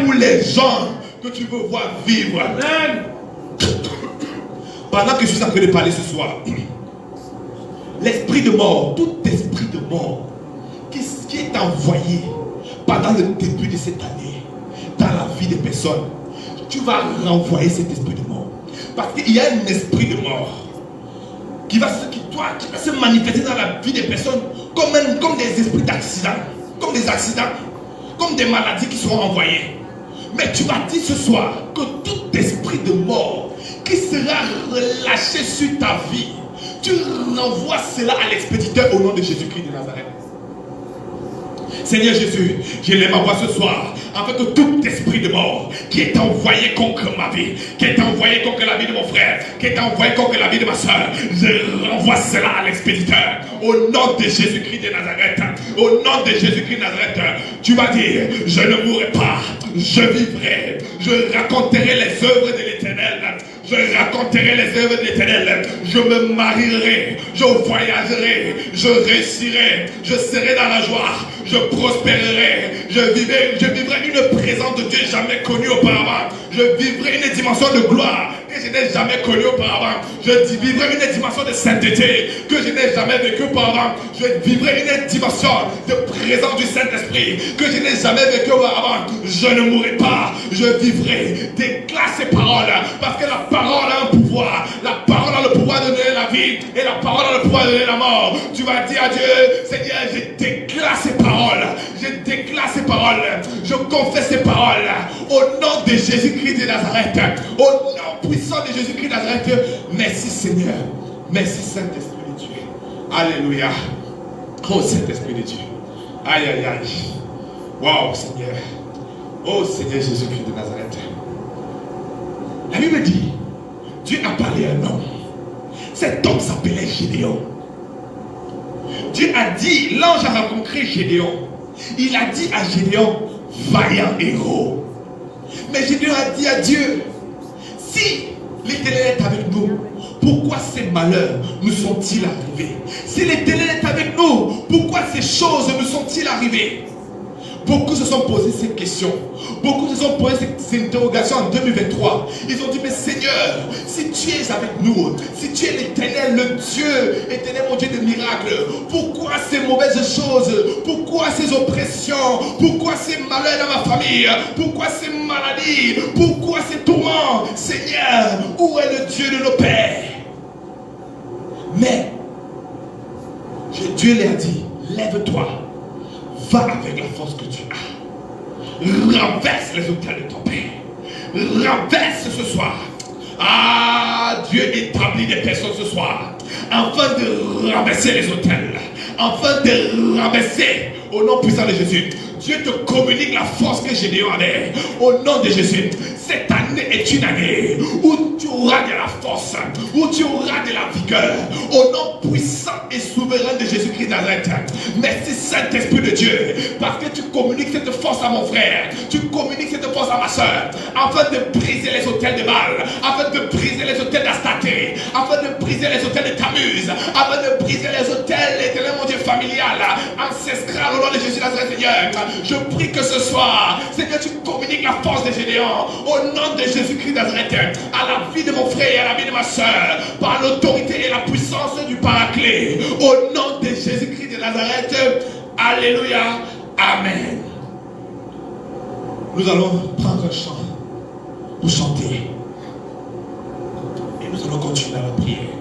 pour les gens que tu veux voir vivre. Pendant que je suis en train de parler ce soir, l'esprit de mort, tout esprit de mort qui est envoyé pendant le début de cette année dans la vie des personnes, tu vas renvoyer cet esprit de mort. Parce qu'il y a un esprit de mort qui va se manifester dans la vie des personnes comme des esprits d'accident, comme des accidents, comme des maladies qui seront envoyées. Mais tu vas dire ce soir que tout esprit de mort qui sera relâché sur ta vie, tu renvoies cela à l'expéditeur au nom de Jésus-Christ de Nazareth. Seigneur Jésus, je lève ma voix ce soir afin que tout esprit de mort qui est envoyé contre ma vie, qui est envoyé contre la vie de mon frère, qui est envoyé contre la vie de ma soeur, je renvoie cela à l'expéditeur au nom de Jésus-Christ de Nazareth. Au nom de Jésus-Christ de Nazareth, tu vas dire, je ne mourrai pas, je vivrai, je raconterai les œuvres de l'Éternel. Je raconterai les œuvres de l'Éternel. Je me marierai, je voyagerai, je réussirai, je serai dans la joie, je prospérerai, je vivrai une présence de Dieu jamais connue auparavant. Je vivrai une dimension de gloire que je n'ai jamais connue auparavant. Je vivrai une dimension de sainteté que je n'ai jamais vécue auparavant. Je vivrai une dimension de présence du Saint-Esprit que je n'ai jamais vécue auparavant. Je ne mourrai pas, je vivrai. Déclare ces paroles parce que la parole a un pouvoir. La parole a le pouvoir de donner la vie et la parole a le pouvoir de donner la mort. Tu vas dire à Dieu, Seigneur, je déclare ces paroles. Je déclare ces paroles. Je confesse ces paroles au nom de Jésus-Christ de Nazareth. Au nom puissant de Jésus-Christ de Nazareth. Merci Seigneur. Merci Saint-Esprit de Dieu. Alléluia. Oh Saint-Esprit de Dieu. Aïe aïe aïe. Wow Seigneur. Oh Seigneur Jésus-Christ de Nazareth. La Bible dit, Dieu a parlé à un homme. Cet homme s'appelait Gédéon. Dieu a dit, l'ange a rencontré Gédéon. Il a dit à Gédéon, vaillant héros. Mais Gédéon a dit à Dieu, si l'Éternel est avec nous, pourquoi ces malheurs nous sont-ils arrivés? Si l'Éternel est avec nous, pourquoi ces choses nous sont-ils arrivées? Beaucoup se sont posés ces questions. Beaucoup se sont posés ces interrogations en 2023. Ils ont dit, mais Seigneur, si tu es avec nous, si tu es l'Éternel, le Dieu, éternel, mon Dieu de miracles, pourquoi ces mauvaises choses? Pourquoi ces oppressions? Pourquoi ces malheurs dans ma famille? Pourquoi ces maladies? Pourquoi ces tourments? Seigneur, où est le Dieu de nos pères? Mais Dieu leur a dit, lève-toi, va avec la force que tu as, renverse les autels de ton père, renverse ce soir. Ah, Dieu établit des personnes ce soir, afin de renverser les autels, afin de renverser au nom puissant de Jésus. Dieu te communique la force que Gédéon avait. Au nom de Jésus, cette année est une année où tu auras de la force, où tu auras de la vigueur. Au nom puissant et souverain de Jésus-Christ Nazareth. Merci Saint-Esprit de Dieu, parce que tu communiques cette force à mon frère, tu communiques cette force à ma soeur, afin de briser les autels de Baal, afin de briser les autels d'Astaté, afin de briser les autels de Tammuz, afin de briser les autels, éternel mon Dieu, familial, ancestral, au nom de Jésus Nazareth, Seigneur. Je prie que ce soir, Seigneur, tu communiques la force de Gédéon au nom de Jésus-Christ Nazareth à la vie de mon frère et à la vie de ma soeur, par l'autorité et la puissance du Paraclet, au nom de Jésus-Christ de Nazareth. Alléluia. Amen. Nous allons prendre un chant pour chanter. Et nous allons continuer dans la prière.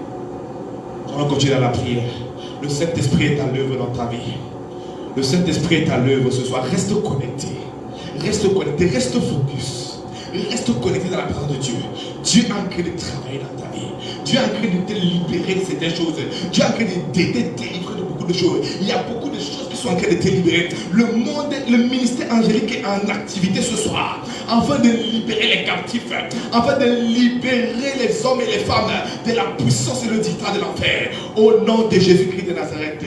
Nous allons continuer dans la prière. Le Saint-Esprit est à l'œuvre dans ta vie. Le Saint-Esprit est à l'œuvre ce soir. Reste connecté. Reste connecté. Reste focus. Reste connecté dans la présence de Dieu. Dieu est en train de travailler dans ta vie. Dieu est en train de te libérer de certaines choses. Dieu est en train de te délivrer de beaucoup de choses. Il y a beaucoup de choses qui sont en train de te libérer. Le monde, le ministère angélique est en activité ce soir, afin de libérer les captifs, afin de libérer les hommes et les femmes de la puissance et le dictat de l'enfer. Au nom de Jésus-Christ de Nazareth.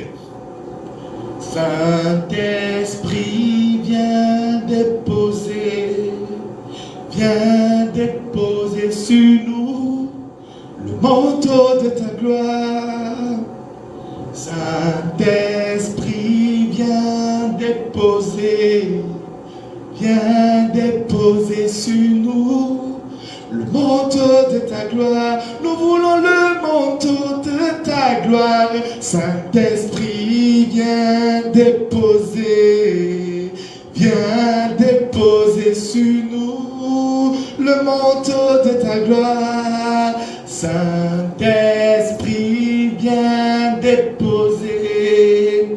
Saint-Esprit, viens déposer sur nous le manteau de ta gloire. Saint-Esprit, viens déposer sur nous le manteau de ta gloire. Nous voulons le manteau de ta gloire. Saint-Esprit, viens déposer sur nous le manteau de ta gloire. Saint-Esprit, viens déposer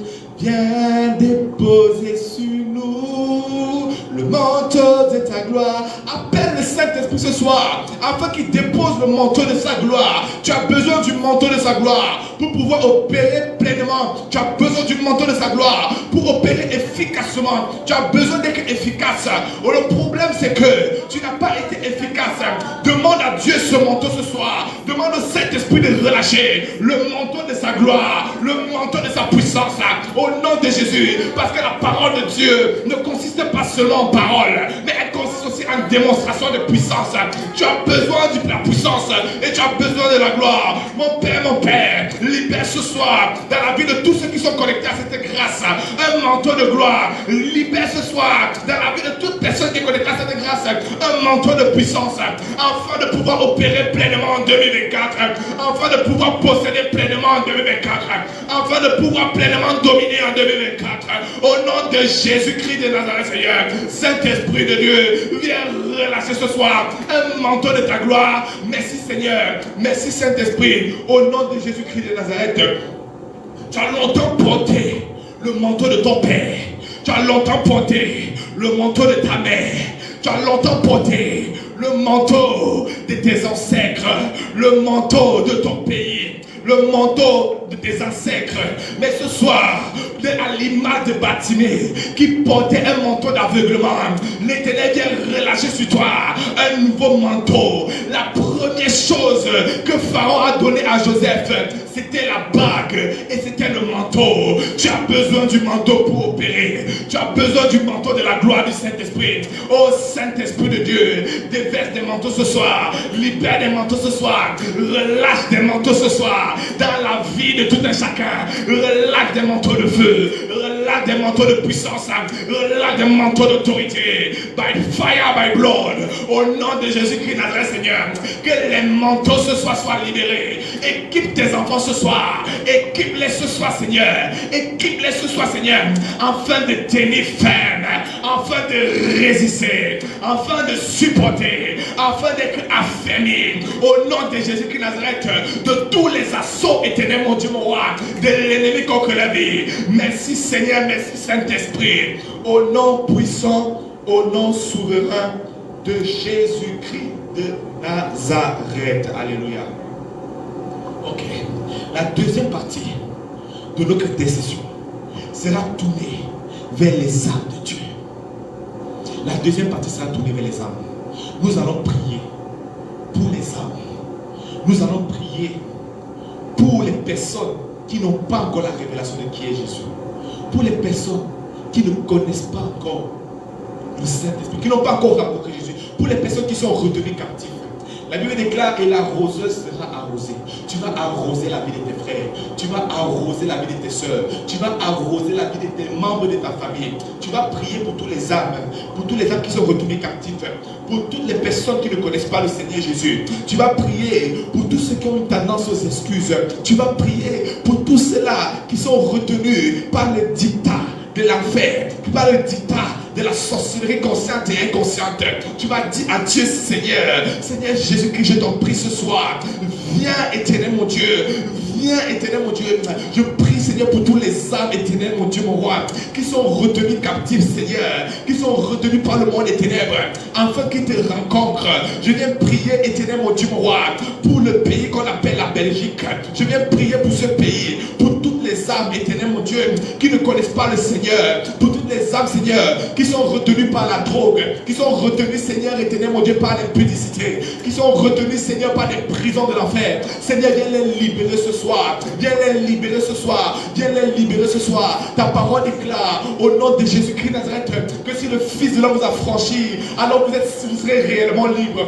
sur nous le manteau de ta gloire. Appelle le Saint-Esprit ce soir, afin qu'il dépose le manteau de sa gloire. Tu as besoin du manteau de sa gloire pour pouvoir opérer pleinement. Tu as besoin du manteau de sa gloire pour opérer efficacement. Tu as besoin d'être efficace. Le problème c'est que tu n'as pas été efficace. Demande à Dieu ce manteau ce soir. Demande au Saint-Esprit de relâcher le manteau de sa gloire, le manteau de sa puissance, au nom de Jésus. Parce que la parole de Dieu ne consiste pas seulement en parole, mais elle consiste aussi en démonstration de puissance. Tu as besoin de la puissance et tu as besoin de la gloire. Mon Père, libère ce soir dans la vie de tous ceux qui sont connectés à cette grâce un manteau de gloire. Libère ce soir dans la vie de toute personne qui est connectée à cette grâce un manteau de puissance, afin de pouvoir opérer pleinement en 2024, afin de pouvoir posséder pleinement en 2024, afin de pouvoir pleinement dominer en 2024. Au nom de Jésus-Christ de Nazareth, Seigneur, Saint-Esprit de Dieu, viens relâcher ce soir un manteau de ta gloire. Merci Seigneur, merci Saint-Esprit, au nom de Jésus-Christ de Nazareth. Tu as longtemps porté le manteau de ton père, tu as longtemps porté le manteau de ta mère, tu as longtemps porté le manteau de tes ancêtres, le manteau de ton pays, le manteau de tes ancêtres. Mais ce soir, à l'image de Batimée qui portait un manteau d'aveuglement, l'Éternel vient relâcher sur toi un nouveau manteau. La première chose que Pharaon a donné à Joseph, c'était la bague et c'était le manteau. Tu as besoin du manteau pour opérer. Tu as besoin du manteau de la gloire du Saint-Esprit. Oh Saint-Esprit de Dieu, déverse des manteaux ce soir, libère des manteaux ce soir, relâche des manteaux ce soir dans la vie de tout un chacun. Relâche des manteaux de feu, relâche des manteaux de puissance, relâche des manteaux d'autorité, by fire, by blood, au nom de Jésus-Christ Nazareth, Seigneur, que les manteaux ce soir soient libérés. Équipe tes enfants ce soir, équipe-les ce soir, Seigneur, équipe-les ce soir, Seigneur, afin de tenir ferme, afin de résister, afin de supporter, afin d'être affermis, au nom de Jésus-Christ Nazareth, de tous les assauts éternels, mon Dieu, mon roi, de l'ennemi contre la vie. Merci Seigneur, merci Saint-Esprit, au nom puissant, au nom souverain de Jésus-Christ de Nazareth. Alléluia. Ok. La deuxième partie de notre décision sera tournée vers les âmes de Dieu. La deuxième partie sera tournée vers les âmes. Nous allons prier pour les âmes. Nous allons prier pour les personnes qui n'ont pas encore la révélation de qui est Jésus. Pour les personnes qui ne connaissent pas encore le Saint-Esprit, qui n'ont pas encore rencontré Jésus. Pour les personnes qui sont retenues captives. La Bible déclare et l'arroseuse sera arrosée. Tu vas arroser la vie de tes frères. Tu vas arroser la vie de tes soeurs. Tu vas arroser la vie de tes membres de ta famille. Tu vas prier pour tous les âmes. Pour tous les âmes qui sont retenues captives. Pour toutes les personnes qui ne connaissent pas le Seigneur Jésus. Tu vas prier pour tous ceux qui ont une tendance aux excuses. Tu vas prier pour tous ceux-là qui sont retenus par le dictat de l'enfer, par le dictat de la sorcellerie consciente et inconsciente. Tu vas dire à Dieu, Seigneur, Seigneur Jésus-Christ, je t'en prie ce soir. Viens, éternel mon Dieu. Viens, éternel mon Dieu. Je prie, Seigneur, pour tous les âmes, éternel mon Dieu, mon roi, qui sont retenus captifs, Seigneur, qui sont retenus par le monde des ténèbres, afin qu'ils te rencontrent. Je viens prier, éternel mon Dieu, mon roi, pour le pays qu'on appelle la Belgique. Je viens prier pour ce pays, pour toutes les âmes, éternel mon Dieu, qui ne connaissent pas le Seigneur, pour toutes les âmes, Seigneur, qui sont retenues par la drogue, qui sont retenues, Seigneur, éternel mon Dieu, par l'impudicité, qui sont retenues, Seigneur, par les prisons de l'enfer. Seigneur, viens les libérer ce soir. Viens les libérer ce soir. Viens les libérer ce soir. Ta parole déclare au nom de Jésus-Christ Nazareth que si le Fils de l'homme vous a franchi, alors vous serez réellement libre.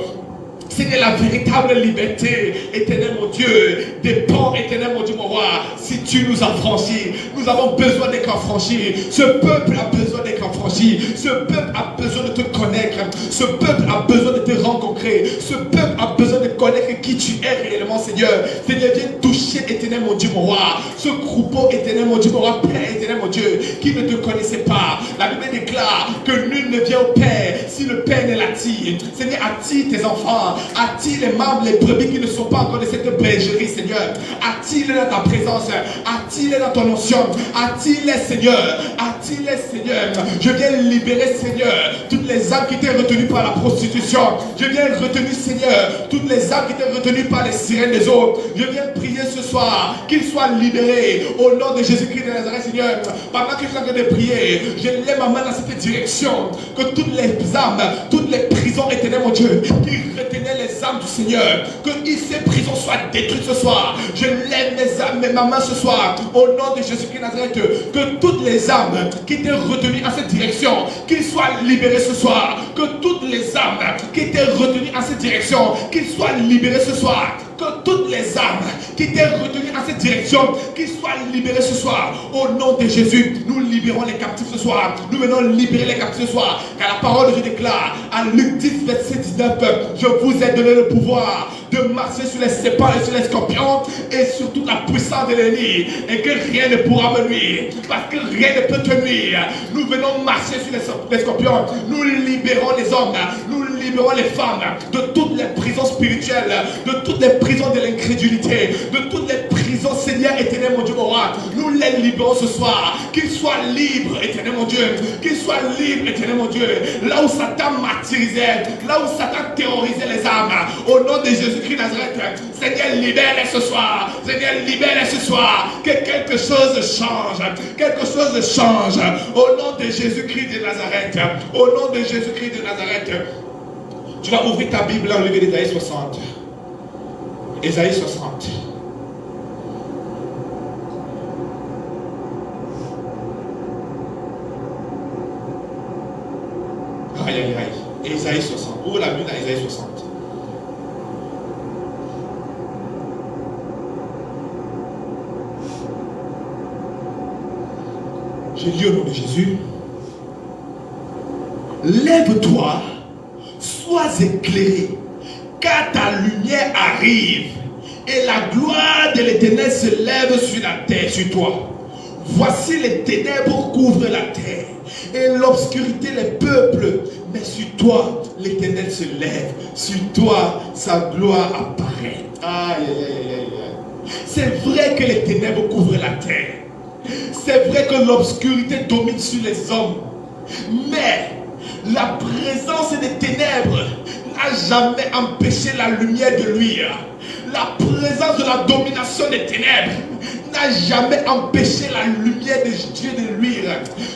Seigneur, la véritable liberté, éternel mon Dieu, dépend, éternel mon Dieu, mon roi, si tu nous as franchis. Nous avons besoin d'être affranchis. Ce peuple a besoin d'être affranchi. Ce peuple a besoin de te connaître. Ce peuple a besoin de te rencontrer. Ce peuple a besoin de connaître qui tu es réellement, Seigneur. Seigneur, viens toucher, éternel mon Dieu, mon roi, ce troupeau, éternel mon Dieu, mon roi, Père, éternel mon Dieu, qui ne te connaissait pas. La Bible déclare que nul ne vient au Père si le Père ne l'attire. Seigneur, attire tes enfants. Attire les membres, les brebis qui ne sont pas encore de cette bergerie, Seigneur. Attire-les dans ta présence. Attire-les dans ton onction. Attire-les, Seigneur. Attire-les, Seigneur. Je viens libérer, Seigneur, toutes les âmes qui étaient retenues par la prostitution. Je viens retenir, Seigneur, toutes les âmes qui étaient retenues par les sirènes des eaux. Je viens prier ce soir qu'ils soient libérés au nom de Jésus-Christ de Nazareth, Seigneur. Pendant que je suis en train de prier, je lève ma main dans cette direction. Que toutes les âmes, toutes les prisons éternelles, mon Dieu, qui retenaient les âmes du Seigneur, que ces prisons soient détruites ce soir. Je lève mes âmes, ma main ce soir, au nom de Jésus-Christ de Nazareth, que toutes les âmes qui étaient retenues en cette direction, qu'ils soient libérés ce soir. Que toutes les âmes qui étaient retenues en cette direction, qu'ils soient libérés ce soir. Que toutes les âmes qui étaient retenues en cette direction, qu'ils soient libérés ce soir. Au nom de Jésus, nous libérons les captifs ce soir. Nous venons libérer les captifs ce soir. Car la parole de Dieu déclare à Luc 10, verset 19, je vous ai donné le pouvoir de marcher sur les serpents et sur les scorpions et sur toute la puissance de l'ennemi, et que rien ne pourra me nuire, parce que rien ne peut te nuire. Nous venons marcher sur les scorpions. Nous libérons les hommes, nous libérons les femmes de toutes les prisons spirituelles, de toutes les prisons de l'incrédulité, de toutes les prisons, Seigneur éternel mon Dieu, mon roi. Nous les libérons ce soir. Qu'ils soient libres, éternel mon Dieu. Qu'ils soient libres, éternel mon Dieu. Là où Satan martyrisait, là où Satan terrorisait les âmes, au nom de Jésus-Christ Nazareth, Seigneur, libère-les ce soir. Seigneur, libère-les ce soir. Que quelque chose change. Quelque chose change. Au nom de Jésus-Christ de Nazareth. Au nom de Jésus-Christ de Nazareth. Tu vas ouvrir ta Bible en livre d'Ésaïe 60. Ésaïe 60. Aïe, aïe, aïe. Ésaïe 60. Ouvre la Bible dans Ésaïe 60. Je lis au nom de Jésus. Lève-toi, sois éclairé, car ta lumière arrive et la gloire de l'Éternel se lève sur la terre, sur toi. Voici les ténèbres couvrent la terre et l'obscurité les peuples, mais sur toi l'Éternel se lève, sur toi sa gloire apparaît. Aïe, aïe, aïe, aïe. C'est vrai que les ténèbres couvrent la terre, c'est vrai que l'obscurité domine sur les hommes, mais la présence des ténèbres n'a jamais empêché la lumière de luire. La présence de la domination des ténèbres n'a jamais empêché la lumière de Dieu de luire.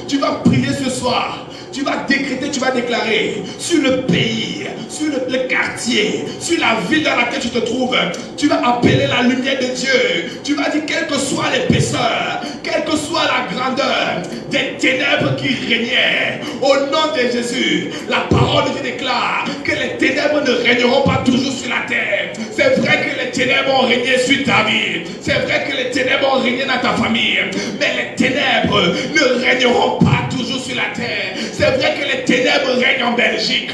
Tu vas prier ce soir. Tu vas décréter, tu vas déclarer sur le pays, sur le quartier, sur la ville dans laquelle tu te trouves. Tu vas appeler la lumière de Dieu. Tu vas dire, quelle que soit l'épaisseur, quelle que soit la grandeur des ténèbres qui régnaient, au nom de Jésus, la parole de Dieu déclare que les ténèbres ne régneront pas toujours sur la terre. C'est vrai que les ténèbres ont régné sur ta vie. C'est vrai que les ténèbres ont régné dans ta famille. Mais les ténèbres ne régneront pas toujours sur la terre. C'est vrai que les ténèbres règnent en Belgique,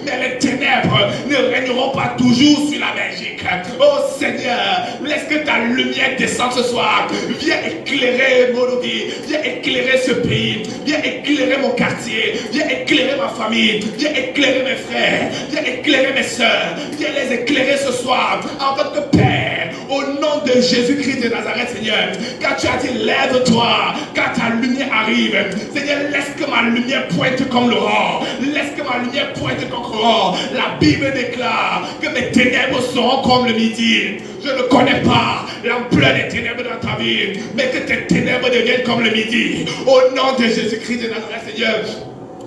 mais les ténèbres ne régneront pas toujours sur la Belgique. Oh Seigneur, laisse que ta lumière descende ce soir. Viens éclairer mon vie, viens éclairer ce pays, viens éclairer mon quartier, viens éclairer ma famille, viens éclairer mes frères, viens éclairer mes soeurs, viens les éclairer ce soir en tant que Père, au nom de Jésus-Christ de Nazareth, Seigneur. Car tu as dit, lève-toi, car ta lumière arrive. Seigneur, laisse que ma lumière pointe comme l'aurore. Laisse que ma lumière pointe comme l'aurore. La Bible déclare que mes ténèbres seront comme le midi. Je ne connais pas l'ampleur des ténèbres dans ta vie, mais que tes ténèbres deviennent comme le midi. Au nom de Jésus-Christ de Nazareth, Seigneur.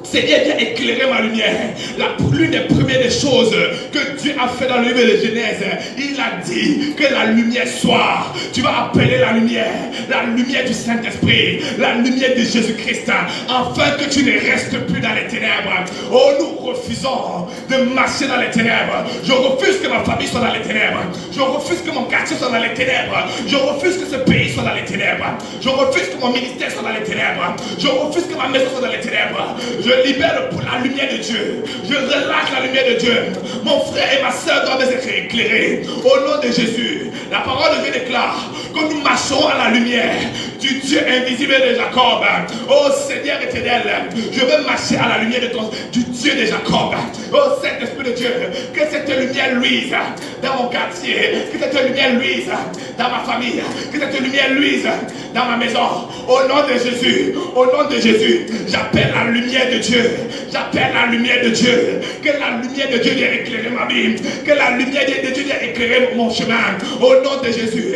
Seigneur, viens éclairer ma lumière. L'une des premières des choses que Dieu a fait dans le livre de Genèse, il a dit que la lumière soit. Tu vas appeler la lumière du Saint-Esprit, la lumière de Jésus-Christ, afin que tu ne restes plus dans les ténèbres. Oh, nous refusons de marcher dans les ténèbres. Je refuse que ma famille soit dans les ténèbres. Je refuse que mon quartier soit dans les ténèbres. Je refuse que ce pays soit dans les ténèbres. Je refuse que mon ministère soit dans les ténèbres. Je refuse que ma maison soit dans les ténèbres. Je libère pour la lumière de Dieu. Je relâche la lumière de Dieu. Mon frère et ma soeur doivent être éclairés. Au nom de Jésus, la parole de Dieu déclare que nous marcherons à la lumière du Dieu invisible de Jacob. Oh Seigneur éternel, je veux marcher à la lumière du Dieu de Jacob. Oh Saint-Esprit de Dieu, que cette lumière luise dans mon quartier, que cette lumière luise dans ma famille, que cette lumière luise dans ma maison. Au nom de Jésus, au nom de Jésus, j'appelle la lumière de Dieu. J'appelle la lumière de Dieu. Que la lumière de Dieu vienne éclairer ma vie. Que la lumière de Dieu vienne éclairer mon chemin. Au nom de Jésus.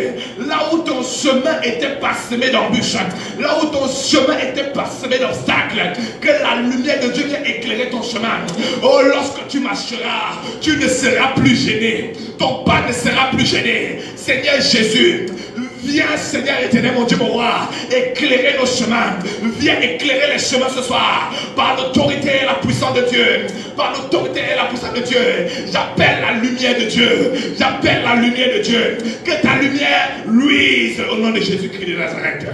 Là où ton chemin était parsemé d'embûches, là où ton chemin était parsemé d'obstacles, que la lumière de Dieu vienne éclairer ton chemin. Oh, lorsque tu marcheras, tu ne seras plus gêné. Ton pas ne sera plus gêné. Seigneur Jésus, viens Seigneur éternel, mon Dieu, mon roi, éclairer nos chemins. Viens éclairer les chemins ce soir. Par l'autorité et la puissance de Dieu. Par l'autorité et la puissance de Dieu. J'appelle la lumière de Dieu. J'appelle la lumière de Dieu. Que ta lumière luise au nom de Jésus-Christ de Nazareth.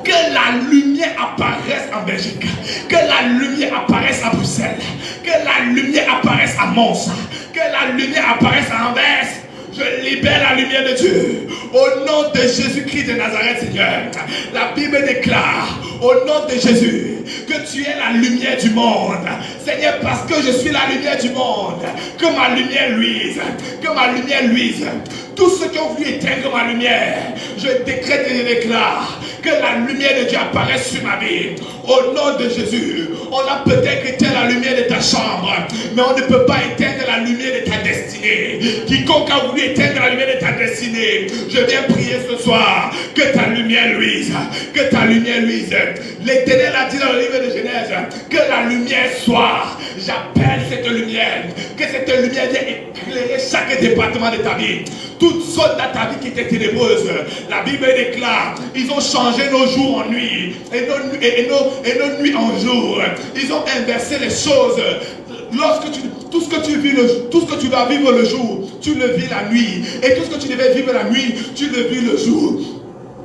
Que la lumière apparaisse en Belgique. Que la lumière apparaisse à Bruxelles. Que la lumière apparaisse à Mons. Que la lumière apparaisse à Anvers. Je libère la lumière de Dieu. Au nom de Jésus-Christ de Nazareth, Seigneur. La Bible déclare, au nom de Jésus, que tu es la lumière du monde. Seigneur, parce que je suis la lumière du monde, que ma lumière luise. Que ma lumière luise. Tous ceux qui ont voulu éteindre ma lumière, je décrète et je déclare que la lumière de Dieu apparaisse sur ma vie. Au nom de Jésus, on a peut-être éteint la lumière de ta chambre, mais on ne peut pas éteindre la lumière de ta destinée. Quiconque a voulu éteindre la lumière de ta destinée, je viens prier ce soir que ta lumière luise, que ta lumière luise. L'Éternel a dit dans le livre de Genèse que la lumière soit. J'appelle cette lumière, que cette lumière vienne éclairer chaque département de ta vie. Toute zone dans ta vie qui était ténébreuse, la Bible déclare, ils ont changé nos jours en nuit et nos nuits en jours. Ils ont inversé les choses. Lorsque tout ce que tu vas vivre le jour, tu le vis la nuit. Et tout ce que tu devais vivre la nuit, tu le vis le jour.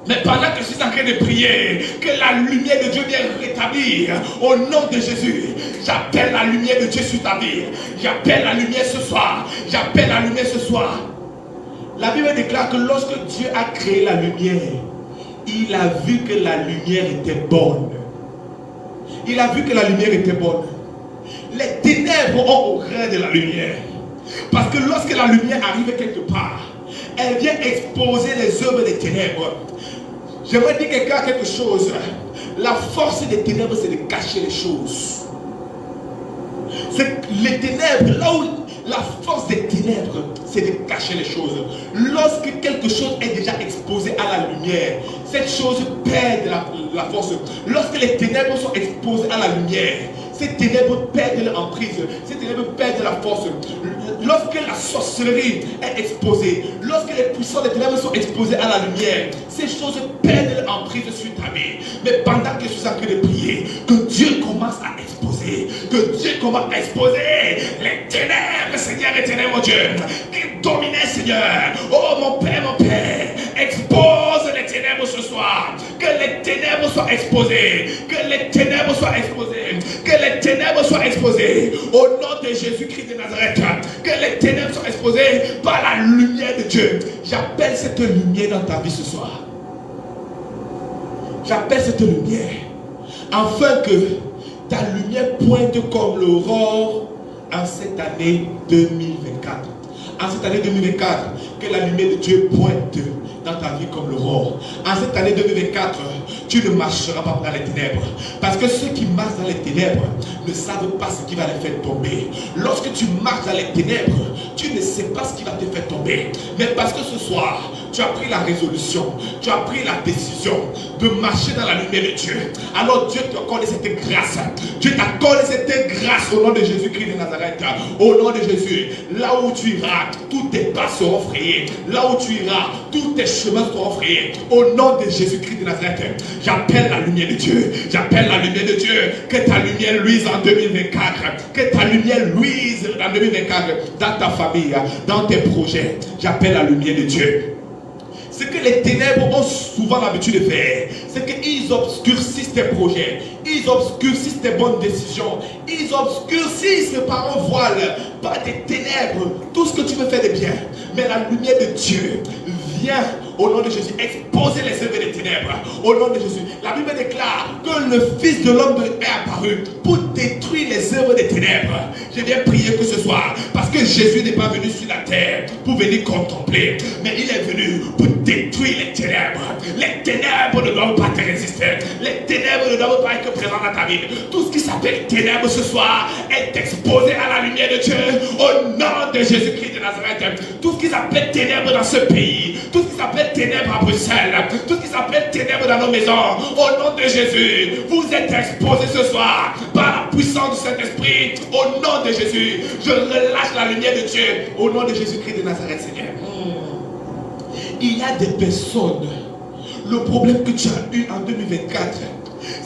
Mais pendant que je suis en train de prier, que la lumière de Dieu vienne rétablir au nom de Jésus. J'appelle la lumière de Dieu sur ta vie. J'appelle la lumière ce soir. J'appelle la lumière ce soir. La Bible déclare que lorsque Dieu a créé la lumière, il a vu que la lumière était bonne. Il a vu que la lumière était bonne. Les ténèbres ont horreur de la lumière. Parce que lorsque la lumière arrive quelque part, elle vient exposer les œuvres des ténèbres. J'aimerais dire quelqu'un quelque chose. La force des ténèbres, c'est de cacher les choses. C'est les ténèbres, là où la force des ténèbres, c'est de cacher les choses. Lorsque quelque chose est déjà exposé à la lumière, cette chose perd la force. Lorsque les ténèbres sont exposées à la lumière, ces ténèbres perdent leur emprise, ces ténèbres perdent la force. Lorsque la sorcellerie est exposée, lorsque les puissants des ténèbres sont exposés à la lumière, ces choses perdent leur emprise sur ta vie. Mais pendant que je suis en train de prier, que Dieu commence à exposer, que Dieu commence à exposer les ténèbres, Seigneur éternel, mon Dieu, qui dominait, Seigneur. Oh mon Père, expose les ténèbres ce soir, que les ténèbres soient exposées, que les ténèbres soient exposées, que les ténèbres soient exposées au nom de Jésus-Christ de Nazareth, que les ténèbres soient exposées par la lumière de Dieu. J'appelle cette lumière dans ta vie ce soir. J'appelle cette lumière afin que ta lumière pointe comme l'aurore en cette année 2024. En cette année 2024, que la lumière de Dieu pointe dans ta vie comme l'aurore. En cette année 2024, tu ne marcheras pas dans les ténèbres. Parce que ceux qui marchent dans les ténèbres ne savent pas ce qui va les faire tomber. Lorsque tu marches dans les ténèbres, tu ne sais pas ce qui va te faire tomber. Mais parce que ce soir, tu as pris la résolution, tu as pris la décision de marcher dans la lumière de Dieu. Alors Dieu t'accorde cette grâce. Dieu t'accorde cette grâce au nom de Jésus-Christ de Nazareth. Au nom de Jésus, là où tu iras, tous tes pas seront frayés. Là où tu iras, tous tes chemins seront frayés. Au nom de Jésus-Christ de Nazareth, j'appelle la lumière de Dieu. J'appelle la lumière de Dieu. Que ta lumière luise en 2024. Que ta lumière luise en 2024 dans ta famille, dans tes projets. J'appelle la lumière de Dieu. Ce que les ténèbres ont souvent l'habitude de faire, c'est qu'ils obscurcissent tes projets, ils obscurcissent tes bonnes décisions, ils obscurcissent par un voile, par des ténèbres, tout ce que tu veux faire de bien. Mais la lumière de Dieu vient au nom de Jésus exposer les œuvres des ténèbres. Au nom de Jésus, la Bible déclare que le Fils de l'homme est apparu pour détruire les œuvres des ténèbres. Je viens prier que ce soir, parce que Jésus n'est pas venu sur la terre pour venir contempler, mais il est venu pour détruire les ténèbres. Les ténèbres ne doivent pas te résister. Les ténèbres ne doivent pas être présentes dans ta vie. Tout ce qui s'appelle ténèbres ce soir est exposé à la lumière de Dieu. Au nom de Jésus-Christ de Nazareth, tout ce qui s'appelle ténèbres dans ce pays, tout ce qui s'appelle ténèbres à Bruxelles, tout ce qui s'appelle ténèbres dans nos maisons, au nom de Jésus, vous êtes exposés ce soir par la puissance du Saint-Esprit. Au nom de Jésus, je relâche la lumière de Dieu. Au nom de Jésus-Christ de Nazareth, Seigneur. Il y a des personnes, le problème que tu as eu en 2024,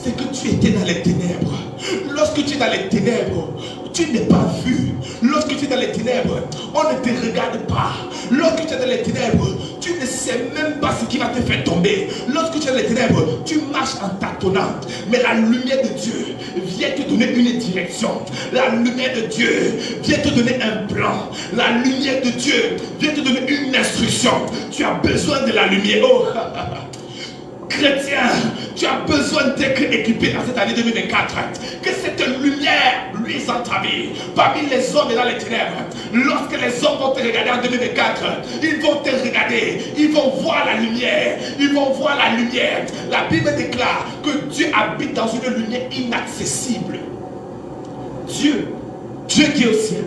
c'est que tu étais dans les ténèbres. Lorsque tu es dans les ténèbres, tu n'es pas vu. Lorsque tu es dans les ténèbres, on ne te regarde pas. Lorsque tu es dans les ténèbres, tu ne sais même pas ce qui va te faire tomber. Lorsque tu es dans les ténèbres, tu marches en tâtonnant. Mais la lumière de Dieu vient te donner une direction. La lumière de Dieu vient te donner un plan. La lumière de Dieu vient te donner une instruction. Tu as besoin de la lumière. Oh, chrétien, tu as besoin d'être équipé dans cette année 2024. Que cette lumière luise dans ta vie. Parmi les hommes et dans les ténèbres, lorsque les hommes vont te regarder en 2024, ils vont te regarder, ils vont voir la lumière, ils vont voir la lumière. La Bible déclare que Dieu habite dans une lumière inaccessible. Dieu qui est au ciel,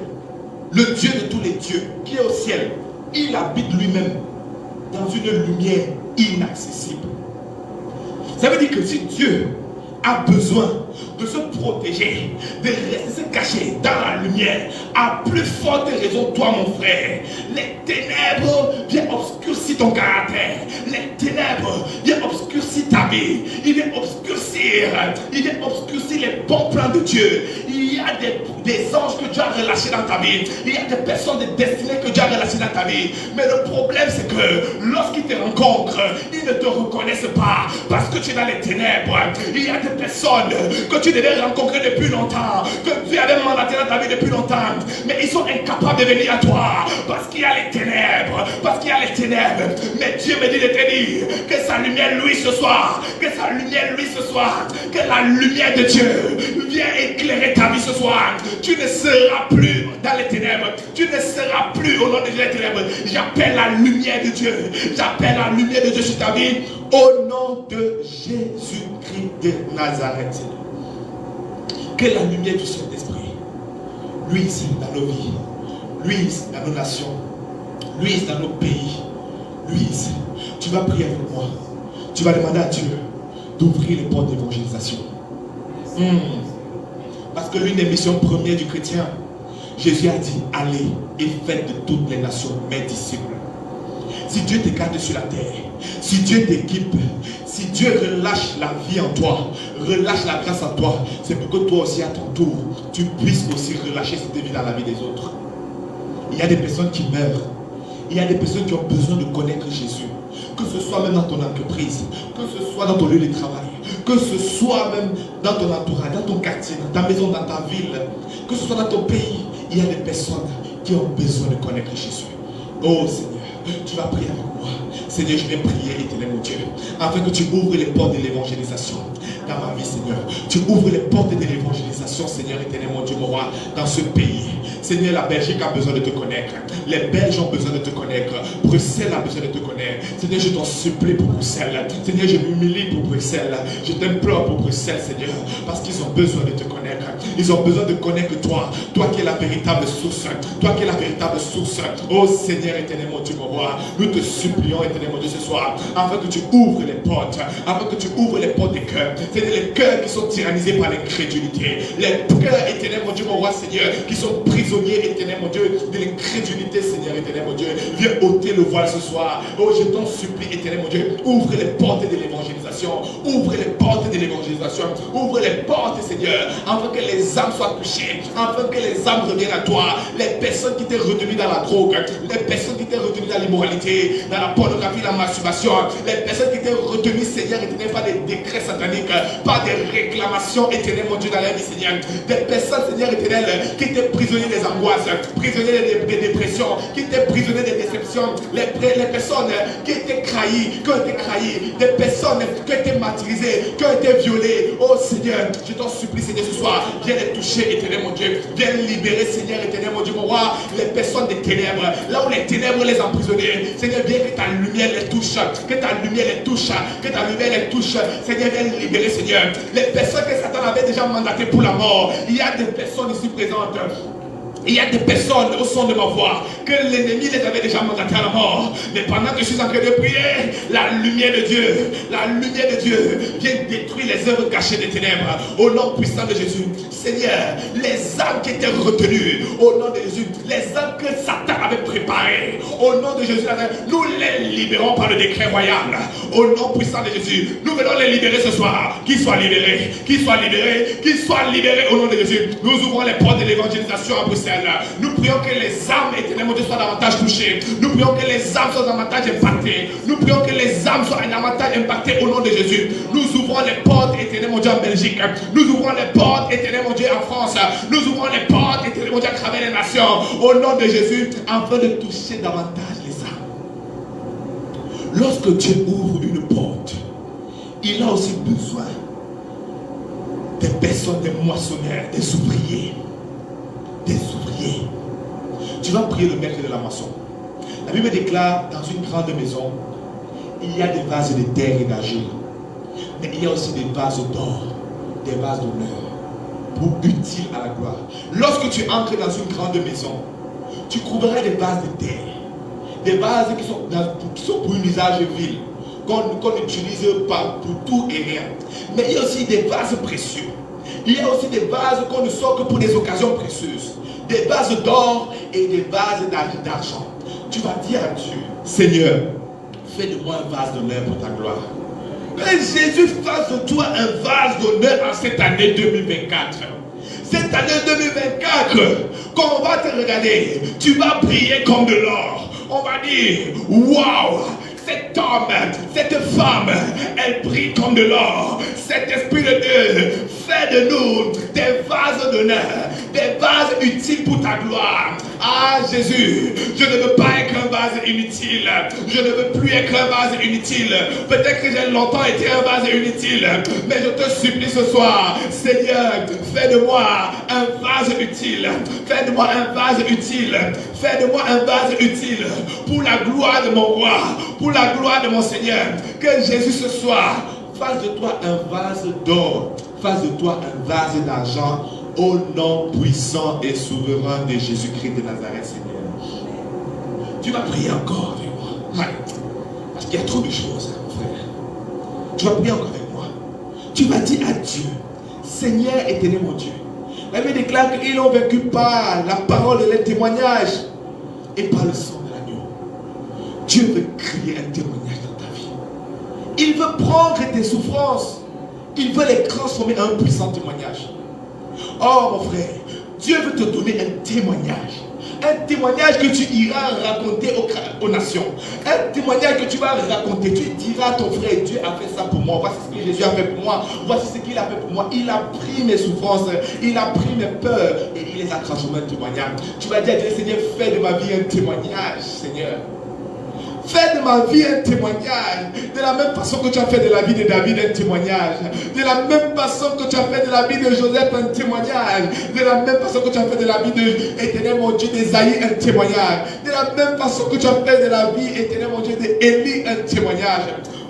le Dieu de tous les dieux qui est au ciel, il habite lui-même dans une lumière inaccessible. Ça veut dire que si Dieu a besoin de se protéger, de rester se cacher dans la lumière, à plus forte raison, toi mon frère, les ténèbres viennent obscurcir ton caractère, les ténèbres viennent obscurcir ta vie, ils viennent obscurcir obscurcir les bons plans de Dieu. Il y a des anges que Dieu a relâchés dans ta vie. Il y a des personnes de destinée que Dieu a relâchées dans ta vie. Mais le problème, c'est que lorsqu'ils te rencontrent, ils ne te reconnaissent pas parce que tu es dans les ténèbres. Il y a des personnes que tu devais rencontrer depuis longtemps, que Dieu avait mandaté dans ta vie depuis longtemps, mais ils sont incapables de venir à toi parce qu'il y a les ténèbres, Mais Dieu me dit de te dire que sa lumière lui ce soir, que la lumière de Dieu vient éclairer ta vie ce soir. Tu ne seras plus dans les ténèbres, tu ne seras plus au nom de Dieu les ténèbres. J'appelle la lumière de Dieu, sur ta vie au nom de Jésus-Christ de Nazareth. Que la lumière du Saint-Esprit luise dans nos vies, luise dans nos nations, luise dans nos pays, luise. Tu vas prier avec moi. Tu vas demander à Dieu d'ouvrir les portes d'évangélisation. Parce que l'une des missions premières du chrétien, Jésus a dit, allez et faites de toutes les nations mes disciples. Si Dieu te garde sur la terre, si Dieu t'équipe, si Dieu relâche la vie en toi, relâche la grâce en toi, c'est pour que toi aussi à ton tour, tu puisses aussi relâcher cette vie dans la vie des autres. Il y a des personnes qui meurent. Il y a des personnes qui ont besoin de connaître Jésus. Que ce soit même dans ton entreprise, que ce soit dans ton lieu de travail, que ce soit même dans ton entourage, dans ton quartier, dans ta maison, dans ta ville, que ce soit dans ton pays, il y a des personnes qui ont besoin de connaître Jésus. Oh Seigneur, tu vas prier avec moi. Seigneur, je vais prier, éternel mon Dieu, afin que tu ouvres les portes de l'évangélisation dans ma vie, Seigneur. Tu ouvres les portes de l'évangélisation, Seigneur, éternel mon Dieu, mon roi, dans ce pays. Seigneur, la Belgique a besoin de te connaître. Les Belges ont besoin de te connaître. Bruxelles a besoin de te connaître. Seigneur, je t'en supplie pour Bruxelles. Seigneur, je m'humilie pour Bruxelles. Je t'implore pour Bruxelles, Seigneur, parce qu'ils ont besoin de te connaître. Ils ont besoin de connaître toi. Toi qui es la véritable source. Toi qui es la véritable source. Oh Seigneur, éternel mon Dieu, mon roi, nous te supplions, éternel mon Dieu, ce soir, afin que tu ouvres les portes. Afin que tu ouvres les portes des cœurs. Seigneur, les cœurs qui sont tyrannisés par l'incrédulité. Les cœurs, éternel mon Dieu, mon roi, Seigneur, qui sont prisonniers, éternel mon Dieu, de l'incrédulité, Seigneur, éternel mon Dieu. Viens ôter le voile ce soir. Oh, je t'en supplie, éternel mon Dieu, ouvre les portes de l'évangélisation. Ouvre les portes de l'évangélisation. Ouvre les portes, Seigneur, afin que les âmes soient touchées, afin que les âmes reviennent à toi. Les personnes qui étaient retenues dans la drogue, les personnes qui étaient retenues dans l'immoralité, dans la pornographie, la masturbation, les personnes qui étaient retenues, Seigneur, éternel, par des décrets sataniques, par des réclamations, éternel mon Dieu, dans la vie, Seigneur. Des personnes, Seigneur, éternel, qui étaient prisonniers des angoisses, prisonniers des dépressions, qui étaient prisonniers des déceptions, les personnes qui étaient trahies, des personnes qui ont été martyrisées, qui ont été violées. Oh Seigneur, je t'en supplie, Seigneur, ce soir, viens les toucher, éternel mon Dieu, viens libérer, Seigneur, éternel mon Dieu, mon roi, les personnes des ténèbres, là où les ténèbres les emprisonnaient. Seigneur, viens que ta lumière les touche, que ta lumière les touche, que ta lumière les touche. Seigneur, viens libérer, Seigneur, les personnes que Satan avait déjà mandatées pour la mort. Il y a des personnes ici présentes. Il y a des personnes au son de ma voix que l'ennemi les avait déjà mandatées à la mort. Mais pendant que je suis en train de prier, la lumière de Dieu vient détruire les œuvres cachées des ténèbres. Au nom puissant de Jésus, Seigneur, les âmes qui étaient retenues, au nom de Jésus, les âmes que Satan avait préparées, au nom de Jésus, nous les libérons par le décret royal. Au nom puissant de Jésus, nous venons les libérer ce soir. Qu'ils soient libérés, qu'ils soient libérés, qu'ils soient libérés au nom de Jésus. Nous ouvrons les portes de l'évangélisation à Bruxelles. Nous prions que les âmes, éternel mon Dieu, soient davantage touchées. Nous prions que les âmes soient davantage impactées. Nous prions que les âmes soient davantage impactées au nom de Jésus. Nous ouvrons les portes, éternel mon Dieu, en Belgique. Nous ouvrons les portes, éternel mon Dieu, en France. Nous ouvrons les portes, éternel mon Dieu, à travers les nations. Au nom de Jésus, afin de toucher davantage les âmes. Lorsque Dieu ouvre une porte, il a aussi besoin des personnes, des moissonneurs, des ouvriers. Des ouvriers. Tu vas prier le maître de la moisson. La Bible déclare, dans une grande maison, il y a des vases de terre et d'argile, mais il y a aussi des vases d'or, des vases d'honneur, pour utile à la gloire. Lorsque tu entres dans une grande maison, tu trouveras des vases de terre, des vases qui sont pour un usage vil, qu'on utilise pas pour tout et rien. Mais il y a aussi des vases précieux. Il y a aussi des vases qu'on ne sort que pour des occasions précieuses. Des vases d'or et des vases d'argent. Tu vas dire à Dieu, Seigneur, fais de moi un vase d'honneur pour ta gloire. Que Jésus fasse de toi un vase d'honneur en cette année 2024. Cette année 2024, quand on va te regarder, tu vas briller comme de l'or. On va dire, waouh, cet homme, cette femme, elle brille comme de l'or. Cet esprit de Dieu fait de nous des vases d'honneur, des vases utiles pour ta gloire. Ah Jésus, je ne veux pas être un vase inutile. Je ne veux plus être un vase inutile. Peut-être que j'ai longtemps été un vase inutile, mais je te supplie ce soir, Seigneur, fais de moi un vase utile. Fais de moi un vase utile. Fais de moi un vase utile pour la gloire de mon roi, pour la gloire de mon Seigneur. Que Jésus ce soir fasse de toi un vase d'or, fasse de toi un vase d'argent, au nom puissant et souverain de Jésus-Christ de Nazareth, Seigneur. Tu vas prier encore avec moi. Parce qu'il y a trop de choses, mon frère. Tu vas prier encore avec moi. Tu vas dire à Dieu, Seigneur éternel mon Dieu. La Bible déclare qu'ils l'ont vaincu par la parole et le témoignage et par le sang de l'agneau. Dieu veut créer un témoignage dans ta vie. Il veut prendre tes souffrances. Il veut les transformer en un puissant témoignage. Oh mon frère, Dieu veut te donner un témoignage. Un témoignage que tu iras raconter aux nations. Un témoignage que tu vas raconter. Tu diras à ton frère, Dieu a fait ça pour moi. Voici ce que Jésus a fait pour moi. Voici ce qu'il a fait pour moi. Il a pris mes souffrances. Il a pris mes peurs. Et il les a transformées en témoignage. Tu vas dire à Dieu, Seigneur, fais de ma vie un témoignage, Seigneur. Fais de ma vie un témoignage. De la même façon que tu as fait de la vie de David un témoignage. De la même façon que tu as fait de la vie de Joseph un témoignage. De la même façon que tu as fait de la vie de éternel mon Dieu d'Ésaïe un témoignage. De la même façon que tu as fait de la vie éternel mon Dieu d'Élie un témoignage.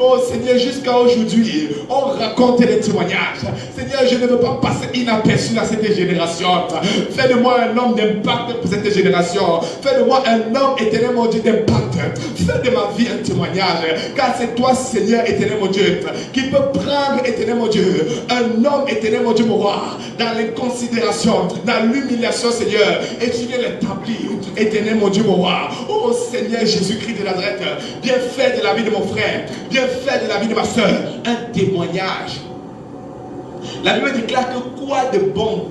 Oh Seigneur, jusqu'à aujourd'hui, on raconte les témoignages. Seigneur, je ne veux pas passer inaperçu dans cette génération. Fais de moi un homme d'impact pour cette génération. Fais de moi un homme éternel mon Dieu d'impact. Fais de ma vie un témoignage. Car c'est toi, Seigneur, éternel mon Dieu, qui peut prendre, éternel mon Dieu, un homme, éternel mon Dieu, mon roi, dans les considérations, dans l'humiliation, Seigneur, et tu viens l'établir, éternel mon Dieu, mon roi. Oh Seigneur Jésus-Christ de Nazareth, viens faire de la vie de mon frère, viens faire de la vie de ma soeur un témoignage. La Bible déclare que quoi de bon?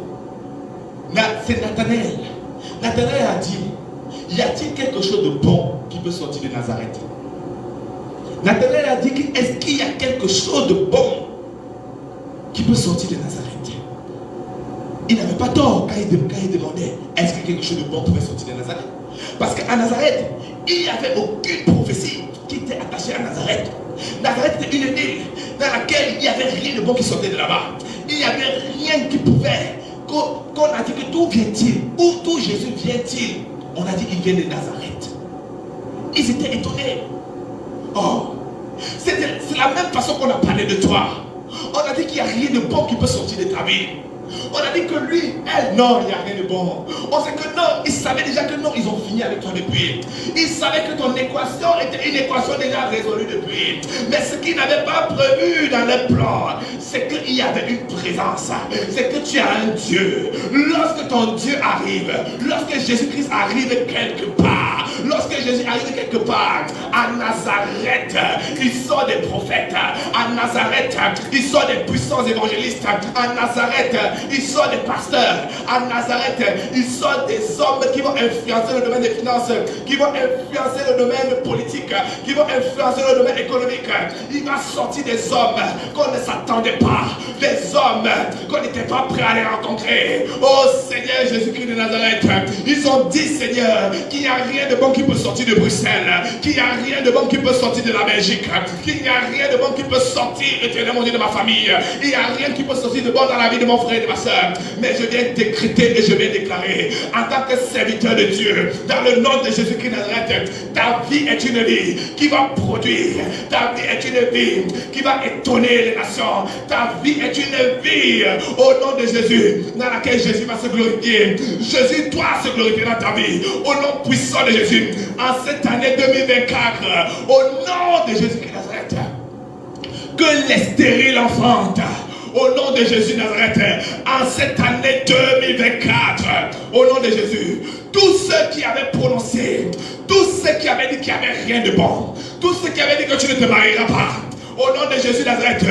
C'est Nathanaël. Nathanaël a dit, y a-t-il quelque chose de bon qui peut sortir de Nazareth? Nathanaël a dit, est-ce qu'il y a quelque chose de bon qui peut sortir de Nazareth? Il n'avait pas tort quand il demandait, est-ce que quelque chose de bon pouvait sortir de Nazareth? Parce qu'à Nazareth, il n'y avait aucune prophétie qui était attachée à Nazareth. Nazareth était une île dans laquelle il n'y avait rien de bon qui sortait de là-bas. Il n'y avait rien qui pouvait, qu'on a dit que d'où vient-il? D'où Jésus vient-il? On a dit qu'il vient de Nazareth. Ils étaient étonnés. Oh, c'est la même façon qu'on a parlé de toi. On a dit qu'il n'y a rien de bon qui peut sortir de ta vie. On a dit que lui, elle, non, il n'y a rien de bon. On sait que non, ils savaient déjà que non, ils ont fini avec toi depuis. Ils savaient que ton équation était une équation déjà résolue depuis. Mais ce qu'ils n'avaient pas prévu dans leur plan, c'est qu'il y avait une présence. C'est que tu as un Dieu. Lorsque ton Dieu arrive, lorsque Jésus-Christ arrive quelque part, lorsque Jésus arrive quelque part, à Nazareth, il sort des prophètes. À Nazareth, il sort des puissants évangélistes. À Nazareth, il sort des pasteurs. À Nazareth, il sort des hommes qui vont influencer le domaine des finances, qui vont influencer le domaine politique, qui vont influencer le domaine économique. Il va sortir des hommes qu'on ne s'attendait pas, des hommes qu'on n'était pas prêt à les rencontrer. Oh Seigneur Jésus-Christ de Nazareth, ils ont dit, Seigneur, qu'il n'y a rien de bon qui peut sortir de Bruxelles, qu'il n'y a rien de bon qui peut sortir de la Belgique, qu'il n'y a rien de bon qui peut sortir, éternel mon Dieu, de ma famille. Il n'y a rien qui peut sortir de bon dans la vie de mon frère et de ma soeur. Mais je viens décréter et je viens déclarer, en tant que serviteur de Dieu, dans le nom de Jésus-Christ de Nazareth, ta vie est une vie qui va produire. Ta vie est une vie qui va étonner les nations. Ta vie est une vie, au nom de Jésus, dans laquelle Jésus va se glorifier. Jésus doit se glorifier dans ta vie, au nom puissant de Jésus. En cette année 2024, au nom de Jésus-Christ de Nazareth, que les stériles enfantent. Au nom de Jésus Nazareth, en cette année 2024, au nom de Jésus, tous ceux qui avaient prononcé, tous ceux qui avaient dit qu'il n'y avait rien de bon, tous ceux qui avaient dit que tu ne te marieras pas, Au nom de Jésus Nazareth,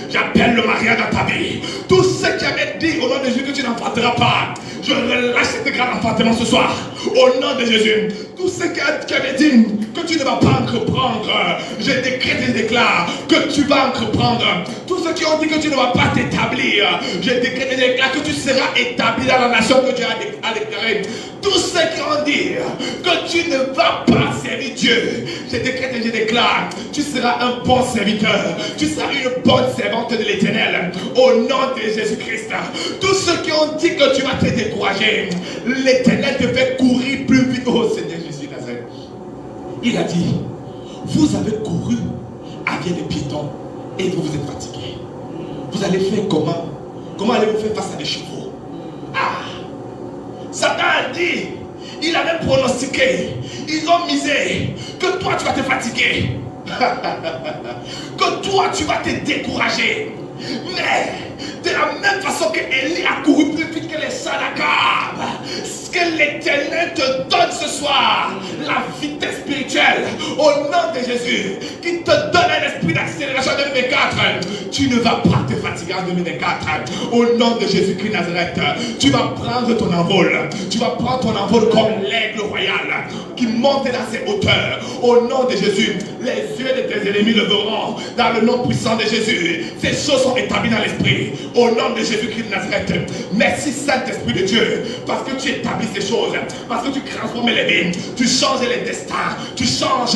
j'appelle le mariage dans ta vie. Tous ceux qui avaient dit au nom de Jésus que tu n'enfanteras pas, je relâche cet grand enfantement ce soir. Au nom de Jésus, tous ceux qui avaient dit que tu ne vas pas entreprendre, je décrète et déclare que tu vas entreprendre. Tous ceux qui ont dit que tu ne vas pas t'établir, je décrète et déclare que tu seras établi dans la nation que Dieu a déclarée. Tous ceux qui ont dit que tu ne vas pas servir Dieu, je décrète et je déclare, tu seras un bon serviteur, tu seras une bonne servante de l'Éternel, au nom de Jésus-Christ. Tous ceux qui ont dit que tu vas te décourager, l'Éternel te fait courir plus vite, oh Seigneur Jésus Nazareth. Il a dit, vous avez couru avec des piétons et vous vous êtes fatigués. Vous allez faire comment? Comment allez-vous faire face à des chevaux? Satan a dit, il a même pronostiqué, ils ont misé que toi tu vas te fatiguer, que toi tu vas te décourager. Mais de la même façon que Élie a couru plus vite que les Sadakab, ce que l'Éternel te donne ce soir, la vitesse spirituelle, au nom de Jésus, qui te donne un esprit d'accélération en 2024, tu ne vas pas te fatiguer en 2024. Au nom de Jésus-Christ Nazareth, tu vas prendre ton envol. Tu vas prendre ton envol comme l'aigle royal qui monte dans ses hauteurs. Au nom de Jésus, les yeux de tes ennemis le verront dans le nom puissant de Jésus. Ces choses sont établies dans l'esprit. Au nom de Jésus-Christ de Nazareth, merci Saint-Esprit de Dieu, parce que tu établis ces choses, parce que tu transformes les vies, tu changes les destins, tu changes.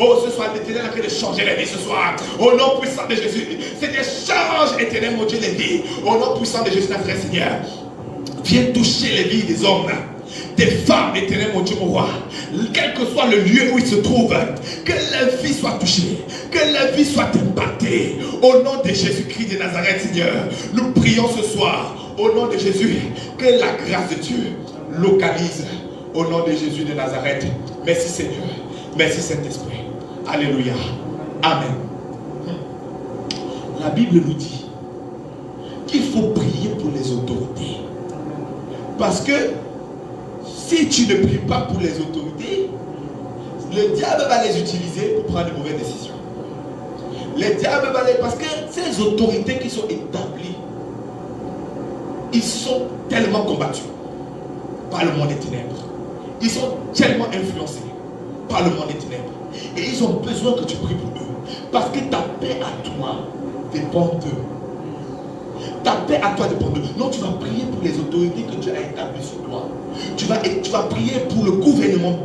Oh, ce soir, l'Éternel a fait de changer les vies ce soir. Au nom puissant de Jésus, c'est des changes éternels, mon Dieu, les vies. Au nom puissant de Jésus, notre Seigneur, viens toucher les vies des hommes, des femmes, éternel, mon Dieu, mon roi. Quel que soit le lieu où ils se trouvent, que la vie soit touchée, que la vie soit impactée. Au nom de Jésus-Christ de Nazareth, Seigneur, nous prions ce soir, au nom de Jésus, que la grâce de Dieu localise, au nom de Jésus de Nazareth. Merci Seigneur, merci Saint-Esprit. Alléluia, Amen. La Bible nous dit qu'il faut prier pour les autorités. Parce que si tu ne pries pas pour les autorités, le diable va les utiliser pour prendre de mauvaises décisions. Le diable va les... Parce que ces autorités qui sont établies, ils sont tellement combattus par le monde des ténèbres. Ils sont tellement influencés par le monde des ténèbres. Et ils ont besoin que tu pries pour eux. Parce que ta paix à toi dépend d'eux. Ta paix à toi dépend d'eux. Non, tu vas prier pour les autorités que Dieu a établies sur toi. Tu vas prier pour le gouvernement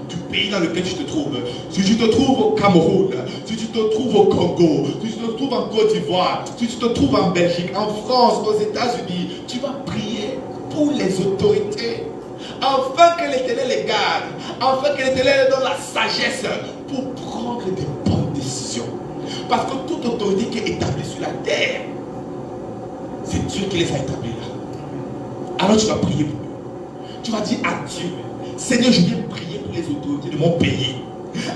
du pays dans lequel tu te trouves. Si tu te trouves au Cameroun, si tu te trouves au Congo, si tu te trouves en Côte d'Ivoire, si tu te trouves en Belgique, en France, aux États-Unis, tu vas prier pour les autorités. Afin que l'Éternel les garde, afin que l'Éternel donne la sagesse pour prendre des bonnes décisions. Parce que toute autorité qui est établie sur la terre, c'est Dieu qui les a établis là. Alors tu vas prier pour eux. Tu vas dire à Dieu, Seigneur, je viens prier pour les autorités de mon pays.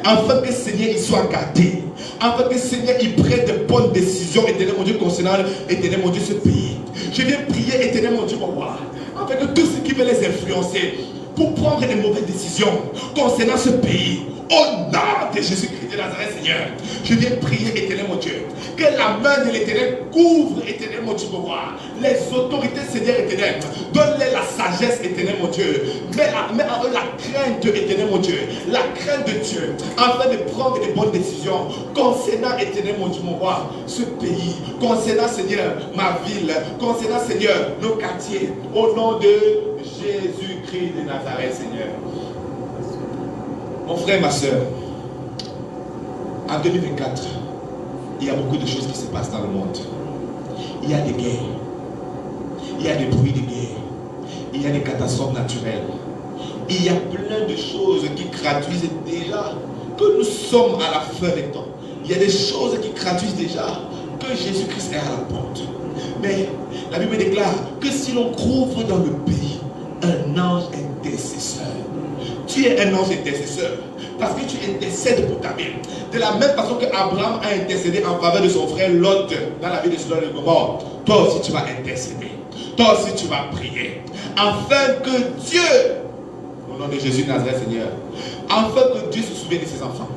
Afin que Seigneur il soit gardé. Afin que Seigneur il prenne de bonnes décisions, éternel mon Dieu, concernant éternel mon Dieu ce pays. Je viens prier, éternel mon Dieu, mon roi. Afin que tous ceux qui veulent les influencer pour prendre des mauvaises décisions concernant ce pays, au nom de Jésus-Christ de Nazareth, Seigneur, je viens prier, éternel mon Dieu, que la main de l'Éternel couvre, éternel mon Dieu, mon roi, les autorités, Seigneur éternel. Donne-les la sagesse, éternel mon Dieu. Mets en eux la crainte, éternel mon Dieu, la crainte de Dieu, afin de prendre des bonnes décisions concernant, éternel mon Dieu, mon roi, ce pays, concernant, Seigneur, ma ville, concernant, Seigneur, nos quartiers, au nom de Jésus-Christ de Nazareth, Seigneur. Mon frère, ma soeur, en 2024, il y a beaucoup de choses qui se passent dans le monde. Il y a des guerres, il y a des bruits de guerre, il y a des catastrophes naturelles. Il y a plein de choses qui traduisent déjà que nous sommes à la fin des temps. Il y a des choses qui traduisent déjà que Jésus-Christ est à la porte. Mais la Bible déclare que si l'on couvre dans le pays un ange intercesseur, tu es un ange intercesseur parce que tu intercèdes pour ta vie. De la même façon que Abraham a intercédé en faveur de son frère Lot dans la vie de Sodome et Gomorrhe, toi aussi tu vas intercéder. Toi aussi tu vas prier. Afin que Dieu, au nom de Jésus de Nazareth, Seigneur, afin que Dieu se souvienne de ses enfants.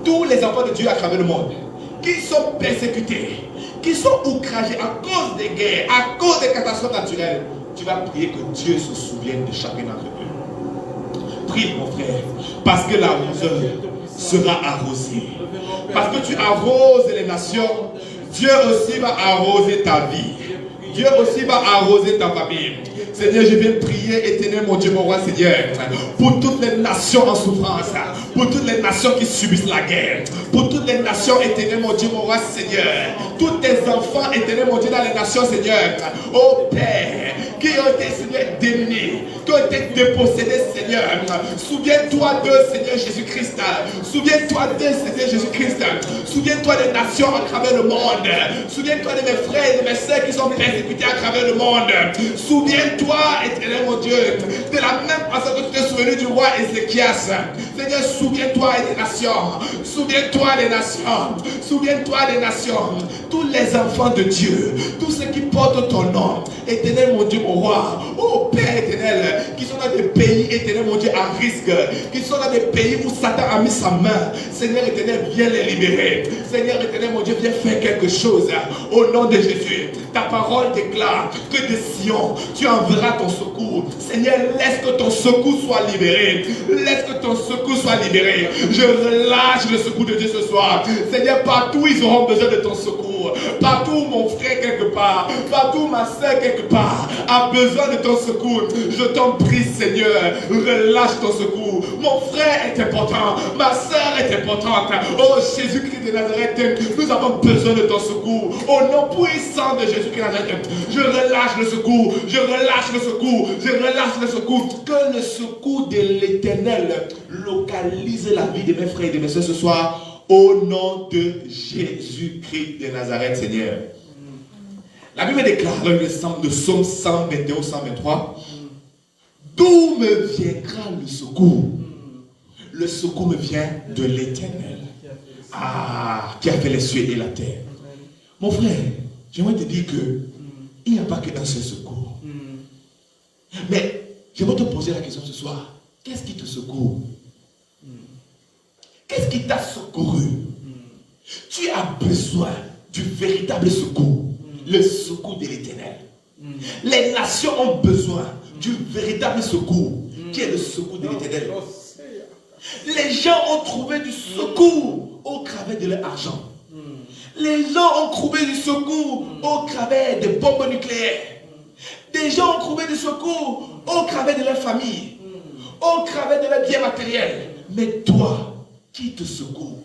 tous les enfants de Dieu à travers le monde, qui sont persécutés, qui sont outragés à cause des guerres, à cause des catastrophes naturelles, tu vas prier que Dieu se souvienne de chacun d'entre eux. Prie mon frère, parce que l'arroseur sera arrosé. Parce que tu arroses les nations, Dieu aussi va arroser ta vie. Dieu aussi va arroser ta famille. Seigneur, je viens prier, éternel mon Dieu, mon roi Seigneur, pour toutes les nations en souffrance, pour toutes les nations qui subissent la guerre, pour toutes les nations, éternel mon Dieu, mon roi Seigneur, tous tes enfants, éternel mon Dieu, dans les nations, Seigneur, ô Père, qui ont été, Seigneur, démunis, qui ont été dépossédés, Seigneur. Souviens-toi d'eux, Seigneur Jésus-Christ. Souviens-toi d'eux, Seigneur Jésus-Christ. Souviens-toi des nations à travers le monde. Souviens-toi de mes frères et de mes sœurs qui sont persécutés à travers le monde. Souviens-toi, éternel mon Dieu, de la même façon que tu t'es souvenu du roi Ézéchias. Seigneur, souviens-toi des nations. Souviens-toi des nations. Souviens-toi des nations. Tous les enfants de Dieu, tous ceux qui portent ton nom, éternel mon Dieu, mon roi, ô Père éternel, qui sont dans des pays, éternel mon Dieu, à risque, qui sont dans des pays où Satan a mis sa main. Seigneur éternel, viens les libérer. Seigneur éternel, mon Dieu, viens faire quelque chose au nom de Jésus. Ta parole déclare que de Sion, tu enverras ton secours. Seigneur, laisse que ton secours soit libéré. Laisse que ton secours soit libéré. Je relâche le secours de Dieu ce soir. Seigneur, partout ils auront besoin de ton secours. Partout mon frère quelque part, partout ma soeur quelque part a besoin de ton secours. Je t'en prie, Seigneur, relâche ton secours. Mon frère est important, ma soeur est importante. Oh Jésus-Christ de Nazareth, nous avons besoin de ton secours. Au nom puissant de Jésus-Christ de Nazareth, je relâche le secours, je relâche le secours, je relâche le secours. Que le secours de l'Éternel localise la vie de mes frères et de mes soeurs ce soir. Au nom de Jésus-Christ de Nazareth, Seigneur. La Bible déclare dans le psaume 121 ou 123, d'où me viendra le secours? Le secours me vient de l'Éternel. Ah, qui a fait les cieux et la terre. Mon frère, j'aimerais te dire que il n'y a pas qu'un seul secours. Mais j'aimerais te poser la question ce soir. Qu'est-ce qui te secourt? Qu'est-ce qui t'a secouru? Tu as besoin du véritable secours, le secours de l'Éternel. Les nations ont besoin du véritable secours, qui est le secours de l'Éternel. Les gens ont trouvé du secours au travers de leur argent. Les gens ont trouvé du secours au travers des bombes nucléaires. Des gens ont trouvé du secours au travers de leur famille, au travers de leurs biens matériels. Mais toi, qui te secourt?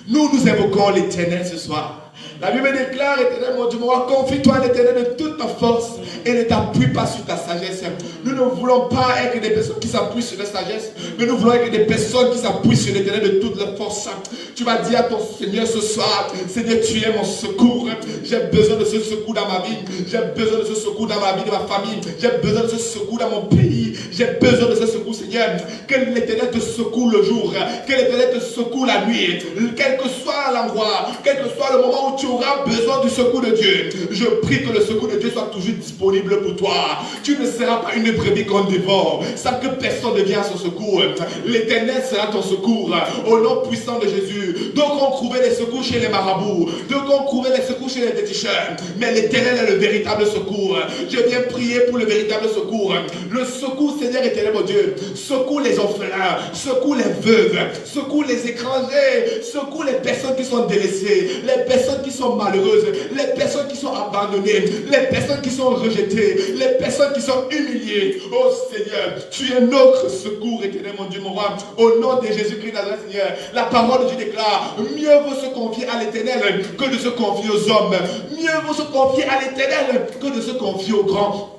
Nous invoquons l'Éternel ce soir. La Bible déclare, Éternel mon Dieu, confie-toi à l'Éternel de toute ta force et ne t'appuie pas sur ta sagesse. Nous ne voulons pas être des personnes qui s'appuient sur la sagesse, mais nous voulons être des personnes qui s'appuient sur l'Éternel de toute la force. Tu vas dire à ton Seigneur ce soir, Seigneur, tu es mon secours. J'ai besoin de ce secours dans ma vie. J'ai besoin de ce secours dans ma vie, de ma famille. J'ai besoin de ce secours dans mon pays. J'ai besoin de ce secours, Seigneur. Que l'Éternel te secoue le jour. Que l'Éternel te secoue la nuit. Quel que soit l'endroit, quel que soit le moment où tu auras besoin du secours de Dieu, je prie que le secours de Dieu soit toujours disponible pour toi. Tu ne seras pas une brebis qu'on dévore sans que personne ne vienne à son secours. L'Éternel sera ton secours au nom puissant de Jésus. Donc on trouvait les secours chez les marabouts, donc on trouvait les secours chez les féticheurs, mais l'Éternel est le véritable secours. Je viens prier pour le véritable secours. Le secours, Seigneur éternel mon Dieu, secours les orphelins, secours les veuves, secours les étrangers, secours les personnes qui sont délaissées, les personnes qui sont malheureuses, les personnes qui sont abandonnées, les personnes qui sont rejetées, les personnes qui sont humiliées. Oh Seigneur, tu es notre secours, éternel mon Dieu, mon roi. Au nom de Jésus-Christ Nazareth, Seigneur, la parole de Dieu déclare, mieux vaut se confier à l'Éternel que de se confier aux hommes. Mieux vaut se confier à l'Éternel que de se confier aux grands.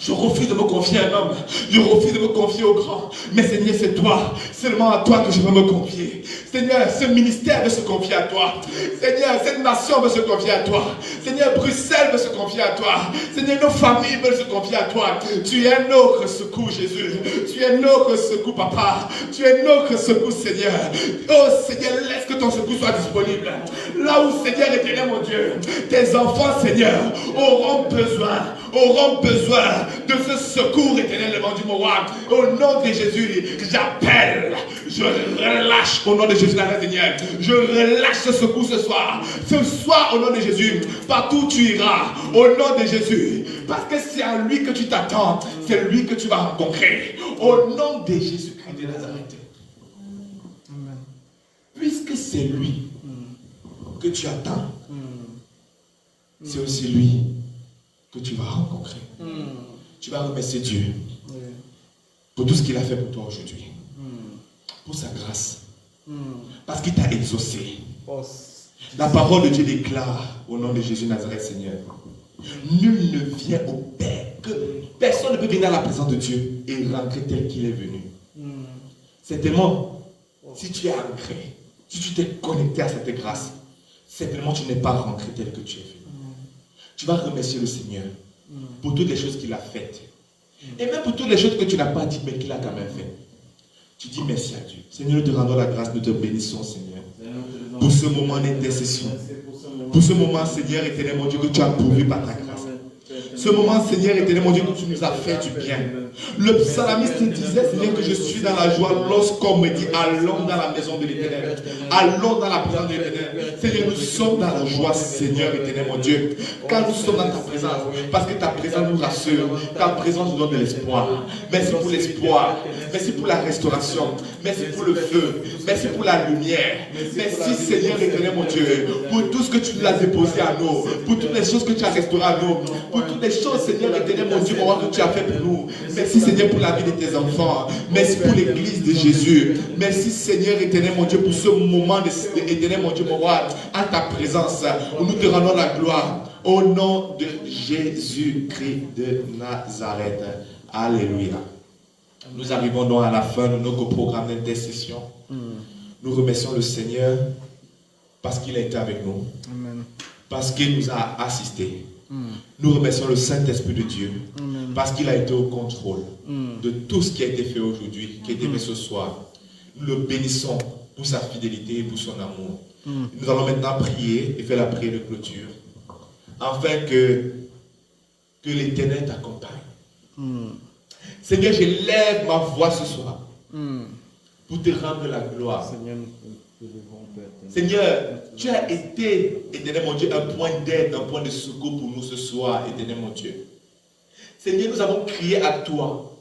Je refuse de me confier à un homme. Je refuse de me confier au grand. Mais Seigneur, c'est toi, seulement à toi que je veux me confier. Seigneur, ce ministère veut se confier à toi. Seigneur, cette nation veut se confier à toi. Seigneur, Bruxelles veut se confier à toi. Seigneur, nos familles veulent se confier à toi. Tu es notre secours, Jésus. Tu es notre secours, Papa. Tu es notre secours, Seigneur. Oh Seigneur, laisse que ton secours soit disponible. Là où, Seigneur éternel, mon Dieu, tes enfants, Seigneur, auront besoin auront besoin de ce secours éternel devant Dieu, mon roi. Au nom de Jésus, j'appelle, je relâche au nom de Jésus, Seigneur. Je relâche ce secours ce soir. Ce soir, au nom de Jésus, partout où tu iras, au nom de Jésus. Parce que c'est à lui que tu t'attends, c'est lui que tu vas rencontrer. Au nom de Jésus-Christ de Nazareth. Puisque c'est lui que tu attends, c'est aussi lui que tu vas rencontrer. Tu vas remercier Dieu pour tout ce qu'il a fait pour toi aujourd'hui. Pour sa grâce. Parce qu'il t'a exaucé. La parole de Dieu déclare au nom de Jésus Nazareth, Seigneur. Nul ne vient au Père, que personne ne peut venir à la présence de Dieu et rentrer tel qu'il est venu. Certainement, si tu es ancré, si tu t'es connecté à cette grâce, certainement tu n'es pas rentré tel que tu es venu. Tu vas remercier le Seigneur pour toutes les choses qu'il a faites. Et même pour toutes les choses que tu n'as pas dit, mais qu'il a quand même fait. Tu dis merci à Dieu. Seigneur, nous te rendons la grâce, nous te bénissons, Seigneur. Pour ce moment d'intercession. Pour ce moment, Seigneur éternel, mon Dieu, que tu as pourvu par ta grâce. Ce moment, Seigneur éternel, mon Dieu, que tu nous as fait du bien. Le psalamiste disait, Seigneur, que je suis dans la joie lorsqu'on me dit, allons dans la maison de l'Éternel. Allons dans la présence de l'Éternel. Seigneur, nous sommes dans la joie, Seigneur éternel, mon Dieu. Car nous sommes dans ta présence. Parce que ta présence nous rassure. Ta présence nous donne de l'espoir. Merci pour l'espoir. Merci pour la restauration. Merci pour le feu. Merci pour la lumière. Merci, Seigneur éternel, mon Dieu, pour tout ce que tu nous as déposé à nous. Pour toutes les choses que tu as restaurées à nous. Pour toutes les choses, Seigneur éternel, mon Dieu, mon roi, que tu as fait pour nous. Merci, Seigneur, pour la vie de tes enfants. Merci pour l'église de Jésus. Merci, Seigneur éternel, mon Dieu, pour ce moment éternel, mon Dieu, mon roi, à ta présence, où nous te rendons la gloire. Au nom de Jésus-Christ de Nazareth. Alléluia. Nous arrivons donc à la fin de notre programme d'intercession. Nous remercions le Seigneur parce qu'il a été avec nous. Amen. Parce qu'il nous a assistés. Nous remercions le Saint-Esprit de Dieu parce qu'il a été au contrôle de tout ce qui a été fait aujourd'hui, qui a été fait ce soir. Nous le bénissons pour sa fidélité et pour son amour. Nous allons maintenant prier et faire la prière de clôture afin que l'Éternel t'accompagne. Seigneur, je lève ma voix ce soir pour te rendre la gloire. Seigneur, tu as été, éternel mon Dieu, un point d'aide, un point de secours pour nous ce soir, éternel mon Dieu. Seigneur, nous avons crié à toi.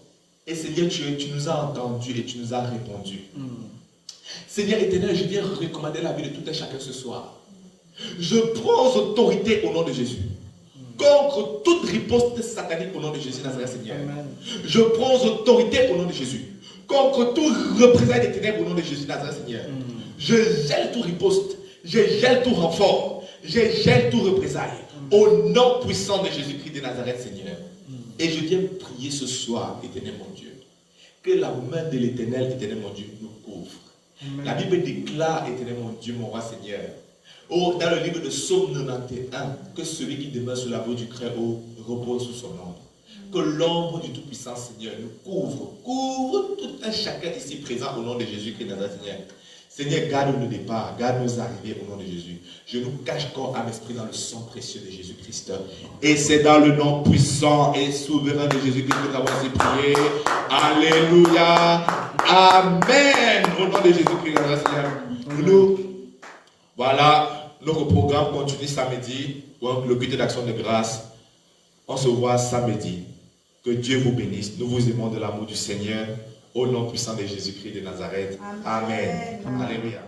Et Seigneur, tu nous as entendus et tu nous as répondu. Seigneur éternel, je viens recommander la vie de tout un chacun ce soir. Je prends autorité au nom de Jésus. Contre toute riposte satanique au nom de Jésus Nazareth, Seigneur. Amen. Je prends autorité au nom de Jésus. Contre tout représailles des ténèbres au nom de Jésus Nazareth, Seigneur. Je gèle tout riposte. Je gèle tout renfort. Je gèle tout représailles. Au nom puissant de Jésus-Christ de Nazareth, Seigneur. Et je viens prier ce soir, éternel mon Dieu, que la main de l'éternel, éternel mon Dieu, nous couvre. Amen. La Bible déclare, éternel mon Dieu, mon roi Seigneur, dans le livre de Psaume 91, que celui qui demeure sur la voie du Très-Haut repose sous son ombre. Que l'ombre du Tout-Puissant Seigneur nous couvre tout un chacun ici présent au nom de Jésus-Christ de Nazareth, Seigneur. Seigneur, garde nos départs, garde nos arrivées au nom de Jésus. Je nous cache corps, âme, esprit dans le sang précieux de Jésus-Christ. Et c'est dans le nom puissant et souverain de Jésus-Christ que nous avons ainsi prié. Alléluia. Amen. Au nom de Jésus-Christ, Seigneur. Voilà, notre programme continue samedi. Donc, le culte d'action de grâce. On se voit samedi. Que Dieu vous bénisse. Nous vous aimons de l'amour du Seigneur. Au nom puissant de Jésus-Christ de Nazareth. Amen. Amen. Alléluia.